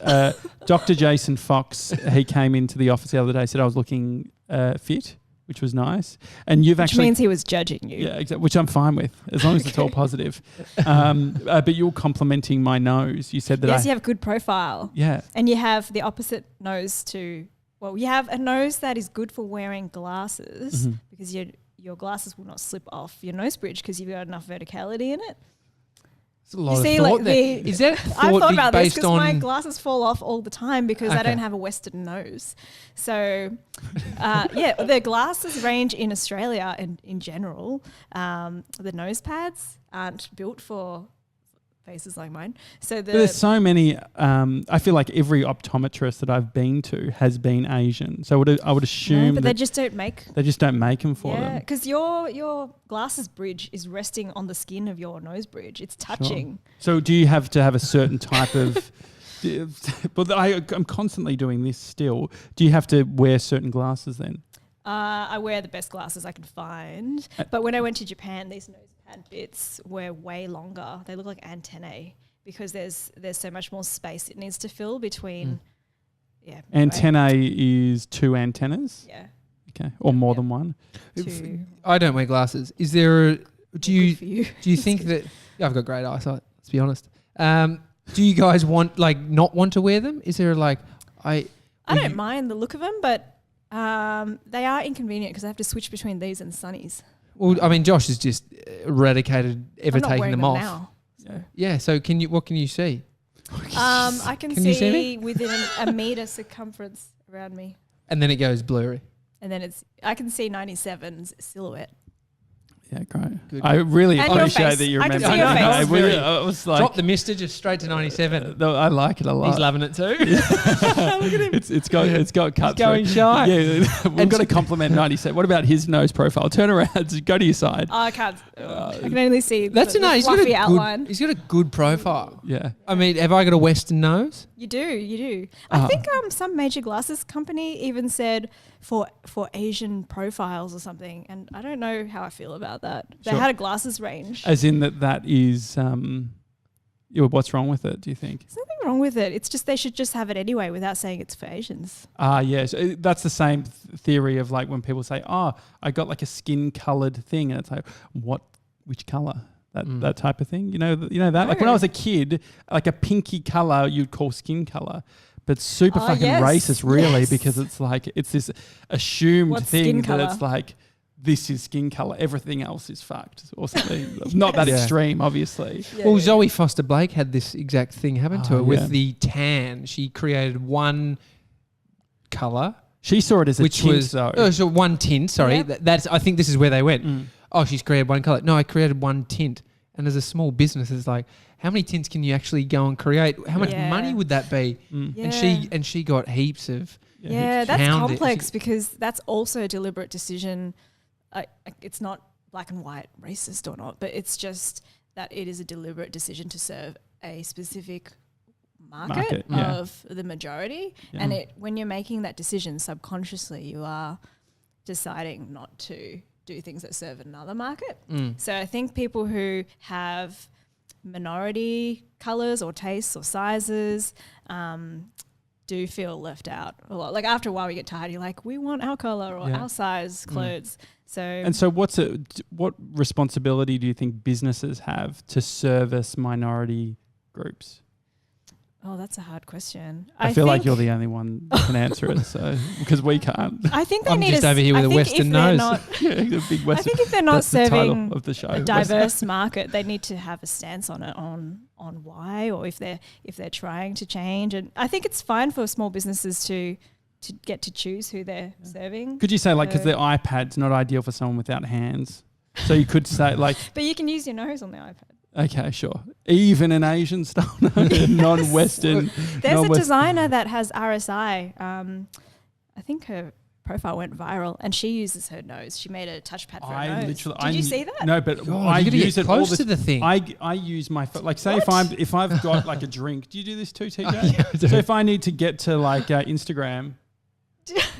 Dr. Jason Fox, he came into the office the other day, said I was looking fit, which was nice. And which means he was judging you. Yeah, exactly. Which I'm fine with, as long as it's all positive. But you're complimenting my nose. You said that you have a good profile. Yeah. And you have the opposite nose to... Well, you have a nose that is good for wearing glasses because your glasses will not slip off your nose bridge because you've got enough verticality in it. It's a lot of thought there. Is that I've thought about this based because on... my glasses fall off all the time because I don't have a Western nose. So, the glasses range in Australia and in general, the nose pads aren't built for faces like mine. So there's so many. I feel like every optometrist that I've been to has been Asian. So I would assume, but they just don't make. They just don't make them for them. Yeah, because your glasses bridge is resting on the skin of your nose bridge. It's touching. Sure. So do you have to have a certain type of? But I'm constantly doing this still. Do you have to wear certain glasses then? I wear the best glasses I can find. But when I went to Japan, these nose pad bits were way longer. They look like antennae because there's so much more space it needs to fill between. Yeah. Antennae is 2 antennas? Yeah. Okay. Or more than one? 2. I don't wear glasses. Is there do you think that I've got great eyesight, let's be honest. Do you guys not want to wear them? Is there I don't mind the look of them, but They are inconvenient because I have to switch between these and sunnies. Well, I mean, Josh has just eradicated ever I'm not taking wearing them them off. now. So. Yeah. So what can you see? I can you see me? see within a meter circumference around me, And then it goes blurry. and then I can see 97's silhouette. Yeah, great. Good. I really And your appreciate face. that you I can remember. see your face. I, Very- really, I was like, Drop the mister just straight to 97. I like it a lot. He's loving it too. Look at him. It's got cut going through. shy. Yeah, we've got to compliment 97. What about his nose profile? Turn around. Go to your side. Oh, I can't. I can only see That's the nice. fluffy outline. He's got a good profile. Yeah. I mean, have I got a Western nose? You do. I think some major glasses company even said for Asian profiles or something, and I don't know how I feel about that. They Sure. had a glasses range. As in that is, what's wrong with it, do you think? There's nothing wrong with it. It's just they should just have it anyway without saying it's for Asians. Yes. That's the same theory of like when people say, oh, I got like a skin colored thing. And it's like, which color? That type of thing. You know that? Like when I was a kid, like a pinky color you'd call skin color. But super fucking racist, really, because it's like it's this assumed What's thing skin that colour? it's like this is skin color, everything else is fucked or something. Not that Yeah. extreme, obviously. Well, Zoe Foster Blake had this exact thing happen to her yeah. with the tan. She created one color, She saw it as a which tint, was though. so one tint. Sorry, Yep. that's. I think this is where they went. Mm. Oh, she's created one color. No, I created one tint. And as a small business, it's like, how many tints can you actually go and create? How much Yeah. money would that be? Mm. Yeah. And she got heaps of. Yeah, that's pound it. complex because that's also a deliberate decision. It's not black and white, racist or not, but it's just that it is a deliberate decision to serve a specific market yeah. of the majority. Yeah. And when you're making that decision subconsciously, you are deciding not to do things that serve another market. So I think people who have minority colours or tastes or sizes do feel left out a lot. Like after a while we get tired, you're like, we want our colour or Yeah. our size clothes. So And so what responsibility do you think businesses have to service minority groups? oh, that's a hard question. I feel like you're the only one that can answer it, so because we can't. I think they I'm need just a, over here with I a think Western if they're nose. not- Yeah, the big West. I think if they're not That's the title serving of the show. a diverse market, they need to have a stance on it, on why, or if they're trying to change. And I think it's fine for small businesses to get to choose who they're serving. Could you say like because the iPad's not ideal for someone without hands, so you could say like, But you can use your nose on the iPad. okay, sure, even an Asian style, non-Western. There's a designer that has RSI. I think her profile went viral, and she uses her nose. She made a touchpad for her nose. Did you see that? No, but God, I you gotta use get it all close the to the thing. I use my like say if I've got like a drink. Do you do this too, TJ? Yeah, I do. So if I need to get to like Instagram.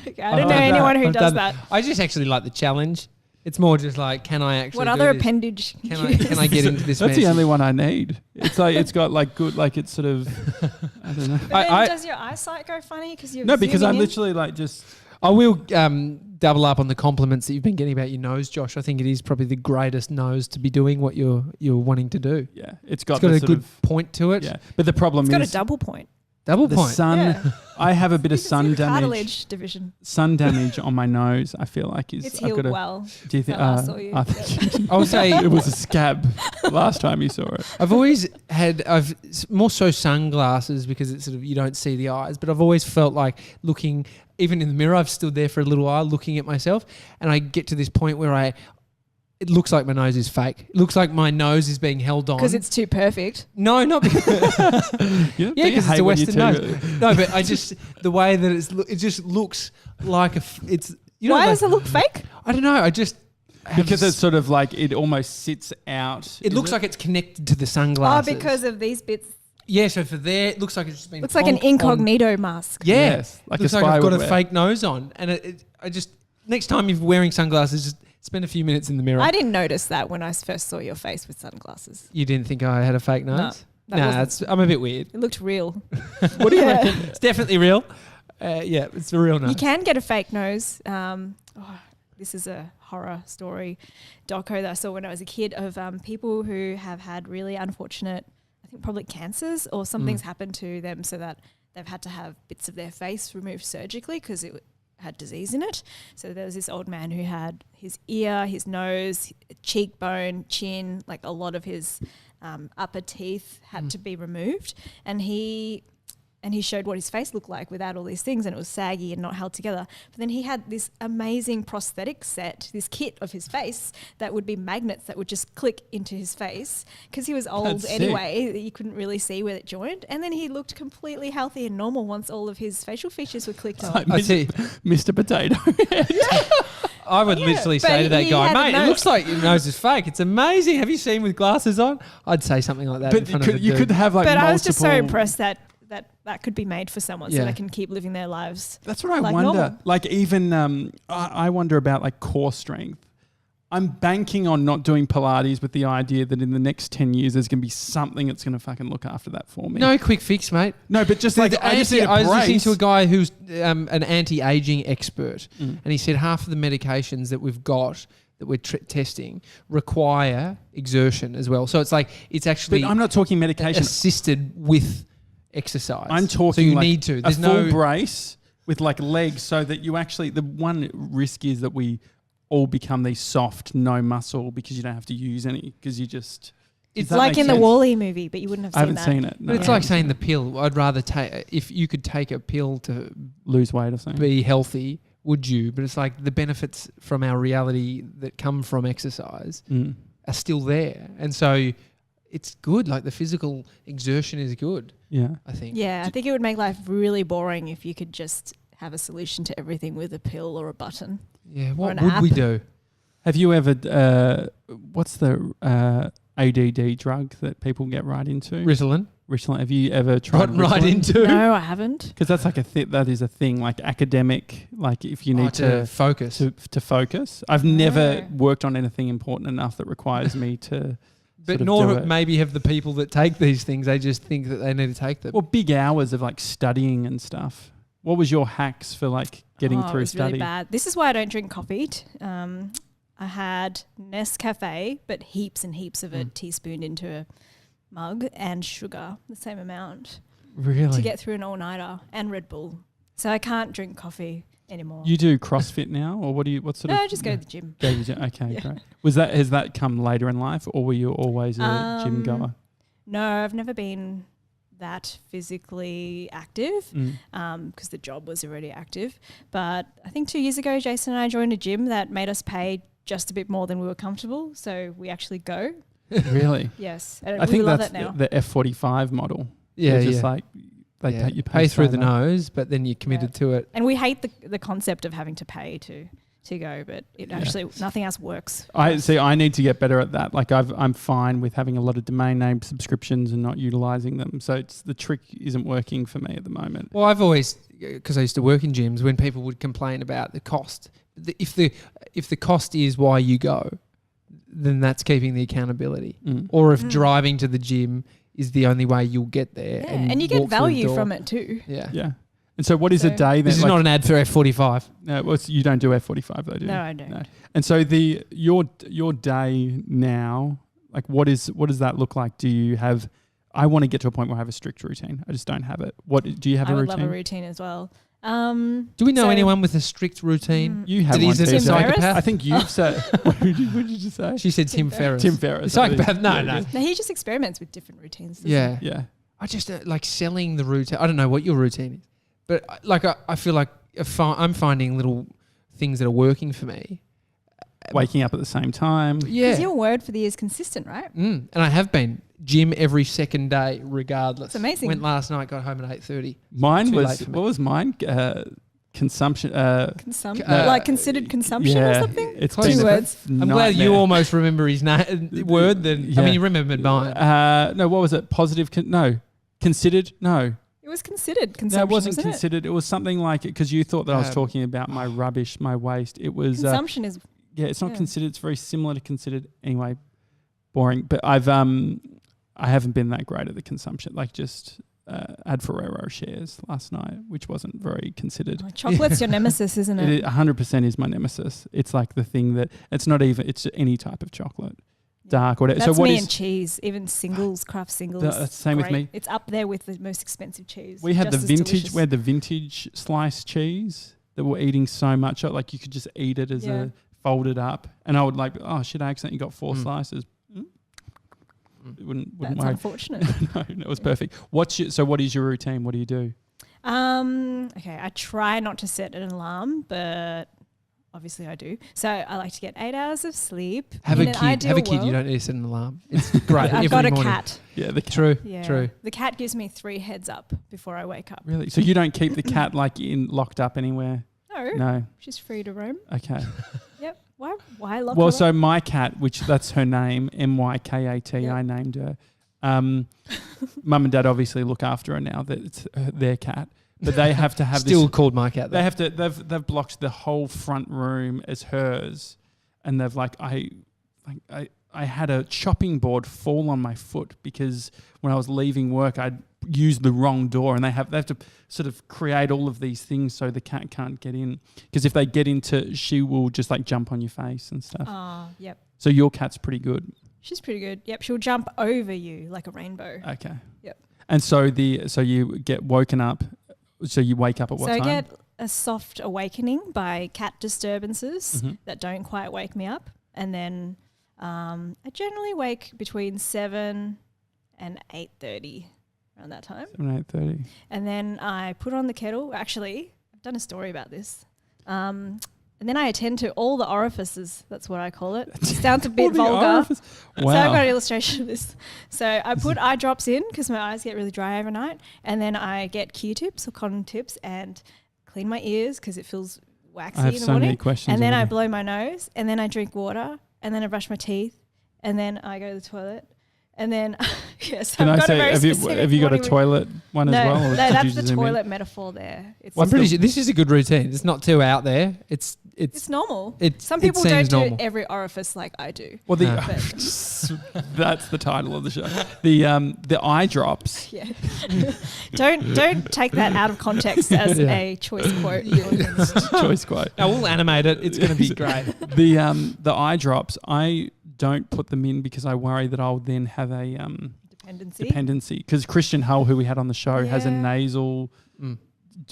Okay, I don't know anyone who does that. I just actually like the challenge. It's more just like, can I actually? What do other this? appendage? Can I get into this? That's message? the only one I need. It's like it's got like good like it's sort of I don't know. But then I- does your eyesight go funny because you're No, because zooming I'm in? literally like just I will double up on the compliments that you've been getting about your nose, Josh. I think it is probably the greatest nose to be doing what you're wanting to do. yeah. It's got It's got the a sort good of point to it. yeah. But the problem It's got a is double point. Double the point. sun. Yeah. I have a bit of It's sun your damage. cartilage division. Sun damage on my nose. I feel like is It's I've healed got a, well. Do you think? I last saw you. I think I would say it was a scab last time you saw it. I've always I've more so sunglasses because it's sort of you don't see the eyes, but I've always felt like looking even in the mirror. I've stood there for a little while looking at myself, and I get to this point where it looks like my nose is fake. It looks like my nose is being held on Because it's too perfect. no, not because Yeah, yeah, because it's a Western nose. nose. No, but I just the way that it just looks like it's you know Why like, does it look fake? I don't know. I just have Because this- it's sort of like it almost sits out. it looks like it's connected to the Oh, sunglasses. because of these bits. yeah. So for there, it looks like it's just been. Looks like an plonked on- incognito mask. Yeah, Yes, like looks a like spy I've got would a wear. fake nose on, and I just next time you're wearing sunglasses, just spend a few minutes in the mirror. I didn't notice that when I first saw your face with sunglasses. You didn't think I had a fake No, nose? that Nah, wasn't- I'm a bit weird. It looked real. What do you Yeah. reckon? It's definitely real. Yeah, it's a real nose. You can get a fake nose. This is a horror story doco that I saw when I was a kid of people who have had really unfortunate, I think probably cancers or something's happened to them so that they've had to have bits of their face removed surgically because had disease in it. So there was this old man who had his ear, his nose, cheekbone, chin, like a lot of his upper teeth had to be removed. And he showed what his face looked like without all these things, and it was saggy and not held together. But then he had this amazing prosthetic set, this kit of his face that would be magnets that would just click into his face because he was old anyway, that you couldn't really see where it joined. And then he looked completely healthy and normal once all of his facial features were clicked on. Like Mr. Potato Head. I would literally say to that guy, mate, it looks like your nose is fake. It's amazing. Have you seen with glasses on? I'd say something like that. But you could have like But multiple. I was just so impressed that could be made for someone so they can keep living their lives. That's what I like wonder. normal. Like even I wonder about like core strength. I'm banking on not doing Pilates with the idea that in the next 10 years there's going to be something that's going to fucking look after that for me. No quick fix, mate. No, but just like I just need a I was listening brace. to a guy who's an anti-aging expert, and he said half of the medications that we've got that we're testing require exertion as well. So it's like it's actually. But I'm not talking medication. Assisted with exercise. I'm talking so you like need to. There's a full no brace with like legs, so that you actually. The one risk is that we all become these soft, no muscle because you don't have to use any because you just. It's like in the WALL-E movie, but you wouldn't have seen that. I haven't seen it. No. But it's like saying the pill. I'd rather take if you could take a pill to lose weight or something. Be healthy. Would you? But it's like the benefits from our reality that come from exercise are still there, and so it's good. Like the physical exertion is good. Yeah, I think. Yeah, I think it would make life really boring if you could just have a solution to everything with a pill or a button. Yeah, what an would app. we do? Have you ever? What's the ADD drug that people get right into? Ritalin. Ritalin. Have you ever tried right Ritalin? into? No, I haven't. Because that's like that is a thing, like academic, like if you need to focus. To focus. I've never worked on anything important enough that requires me to. But nor maybe have the people that take these things. They just think that they need to take them. Well, big hours of like studying and stuff. What was your hacks for like getting through It was study? really bad. This is why I don't drink coffee. I had Nescafe, but heaps and heaps of it teaspooned into a mug, and sugar, the same amount. Really? To get through an all-nighter, and Red Bull. So I can't drink coffee anymore. You do CrossFit now, or what sort of? No, I just go to the gym. Go to the gym. Okay, great. Has that come later in life, or were you always a gym goer? No, I've never been that physically active because the job was already active. But I think 2 years ago, Jason and I joined a gym that made us pay just a bit more than we were comfortable. So we actually go. Really? Yes. I think that's the F45 model. Yeah, just like they you pay through the nose, but then you're committed to it. And we hate the concept of having to pay to go, but it actually nothing else works. I need to get better at that. Like I'm fine with having a lot of domain name subscriptions and not utilizing them. So the trick isn't working for me at the moment. Well, I've always, because I used to work in gyms, when people would complain about the cost, if the cost is why you go, then that's keeping the accountability. Or if driving to the gym is the only way you'll get there. Yeah, and you get value from it too. Yeah. Yeah. And so what is a day then? This is not an ad for F45. No, well, you don't do F45 though, do you? No, I don't. No. And so your day now, like what does that look like? Do you have, I want to get to a point where I have a strict routine. I just don't have it. What do you have a routine? I would love a routine as well. Do we know anyone with a strict routine? You have one. Tim Ferriss? I think you've said. What did you just say? She said Tim Ferriss. Tim Ferriss. Psychopath. No. No, he just experiments with different routines. Yeah. Yeah. I just like selling the routine. I don't know what your routine is, but like I feel like I'm finding little things that are working for me. Waking up at the same time. Yeah. Because your word for the year is consistent, right? And I have been. Gym every second day, regardless. It's amazing. Went last night, got home at 8:30. Mine was, what was mine? Consumption. Like considered consumption or something? It's 2 words. I'm glad you almost remember his word. Then I mean, you remembered mine. No, what was it? Positive? Considered? No. It was considered consumption. No, it wasn't considered. It was something like it because you thought that I was talking about my rubbish, my waste. It was consumption is. Yeah, it's not considered. It's very similar to considered. Anyway, boring. But I haven't been that great at the consumption. Like just had Ferrero shares last night, which wasn't very considered. Oh, chocolate's your nemesis, isn't it? 100% is my nemesis. It's like the thing that it's not even. It's any type of chocolate, dark or whatever. That's so what me is and cheese, even singles, craft singles. That's the same with me. It's up there with the most expensive cheese. We had the just as vintage. delicious. We had the vintage sliced cheese. that were eating so much. Like you could just eat it as a folded up. And I would like, oh shit, I accidentally got 4 slices. It wouldn't That's worry. unfortunate. No, it was perfect. What is your routine? What do you do? Okay, I try not to set an alarm, but obviously I do. So I like to get 8 hours of sleep. Have In a an kid. ideal Have a kid. You world- don't need to set an alarm. It's great. I've every got a morning. cat. Yeah, the cat. True. Yeah. True. The cat gives me 3 heads up before I wake up. Really? So you don't keep the cat like locked up anywhere? No, No. she's free to roam. Okay. Yep. Why lock Well, her so up? my cat, which that's her name, Mykat, Yep. I named her. Mum and Dad obviously look after her now. That it's their cat, but they have to have Still this. called my cat. They have to. They've blocked the whole front room as hers, and they've I had a chopping board fall on my foot because when I was leaving work, I'd used the wrong door, and they have to sort of create all of these things so the cat can't get in. Because if they get into, she will just like jump on your face and stuff. Yep. So your cat's pretty good. She's pretty good. Yep. She'll jump over you like a rainbow. Okay. Yep. And so you get woken up. So you wake up at what So time? I get a soft awakening by cat disturbances that don't quite wake me up, and then I generally wake between 7 and 8:30 around that time. 7, 8:30. And then I put on the kettle. Actually, I've done a story about this. And then I attend to all the orifices. That's what I call it. It sounds a bit vulgar. Wow. So I've got an illustration of this. So I put eye drops in because my eyes get really dry overnight. And then I get Q-tips or cotton tips and clean my ears because it feels waxy I have in the so morning. many questions. And then I already. blow my nose. And then I drink water. And then I brush my teeth. And then I go to the toilet. And then, yes, Can I've I got a say, very have you specific got a morning toilet one no, as well? Or no, did you that's the zoom in? toilet metaphor there. It's, Well, I'm pretty sure this is a good routine. It's not too out there. It's normal. it Some people seems don't normal. do every orifice like I do. Well, No. that's the title of the show. The eye drops. Yeah. Don't take that out of context as Yeah. a choice quote. Choice quote. No, we'll animate it. It's going to be great. The eye drops. I don't put them in because I worry that I'll then have a dependency. Because Christian Hull, who we had on the show, has a Yeah. nasal.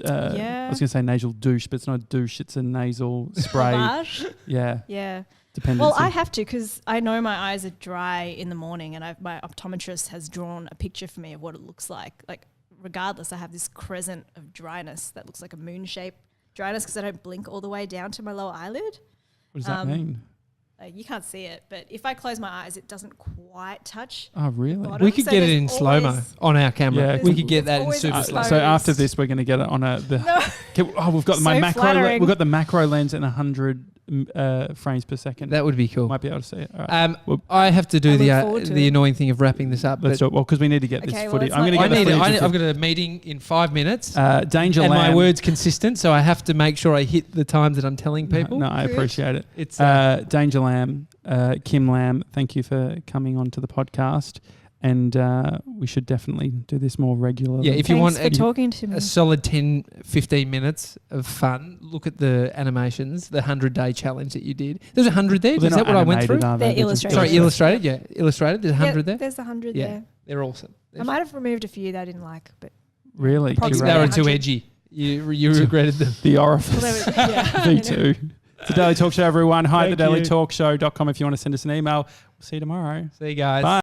I was going to say nasal douche, but it's not a douche. It's a nasal spray. Lavage? Yeah, Yeah. dependency. Well, I have to because I know my eyes are dry in the morning, and my optometrist has drawn a picture for me of what it looks like. Like, regardless, I have this crescent of dryness that looks like a moon-shaped dryness because I don't blink all the way down to my lower eyelid. What does that mean? You can't see it, but if I close my eyes, it doesn't quite touch. Oh, really? bottom. We could So get it there's in slow-mo always- on our camera. Yeah, we could get it's that in always super a slow. slow- So after this, we're going to get it on we've got my So macro. flattering. We've got the macro lens in 100 frames per second. That would be cool. Might be able to see it. All right. Well, I have to I do look the forward to the it. annoying thing of wrapping this up. let's But do it. Well, because we need to get Okay, this well, footage. let's I'm going to not- get the footage. I've got a meeting in 5 minutes. Danger and Lamb. my word's consistent, so I have to make sure I hit the times that I'm telling people. No, I Good. appreciate it. It's Danger Lamb, Kim Lam, thank you for coming onto the podcast. And we should definitely do this more regularly. Yeah, if you want Thanks for talking to me. a solid 10, 15 minutes of fun, look at the animations, the 100-day challenge that you did. There's 100 there. Well, Is that what I went through? They're just illustrated. Sorry, illustrated. Yeah, illustrated. There's 100 there. There's 100 Yeah. there. They're awesome. I might have removed a few that I didn't like, but Really? Approximately. They were 100. too edgy. You regretted them. The well, orifice. there was, yeah. V2. It's the Daily Talk Show, everyone. Hi at Thank you. thedailytalkshow.com if you want to send us an email. We'll see you tomorrow. See you guys. Bye.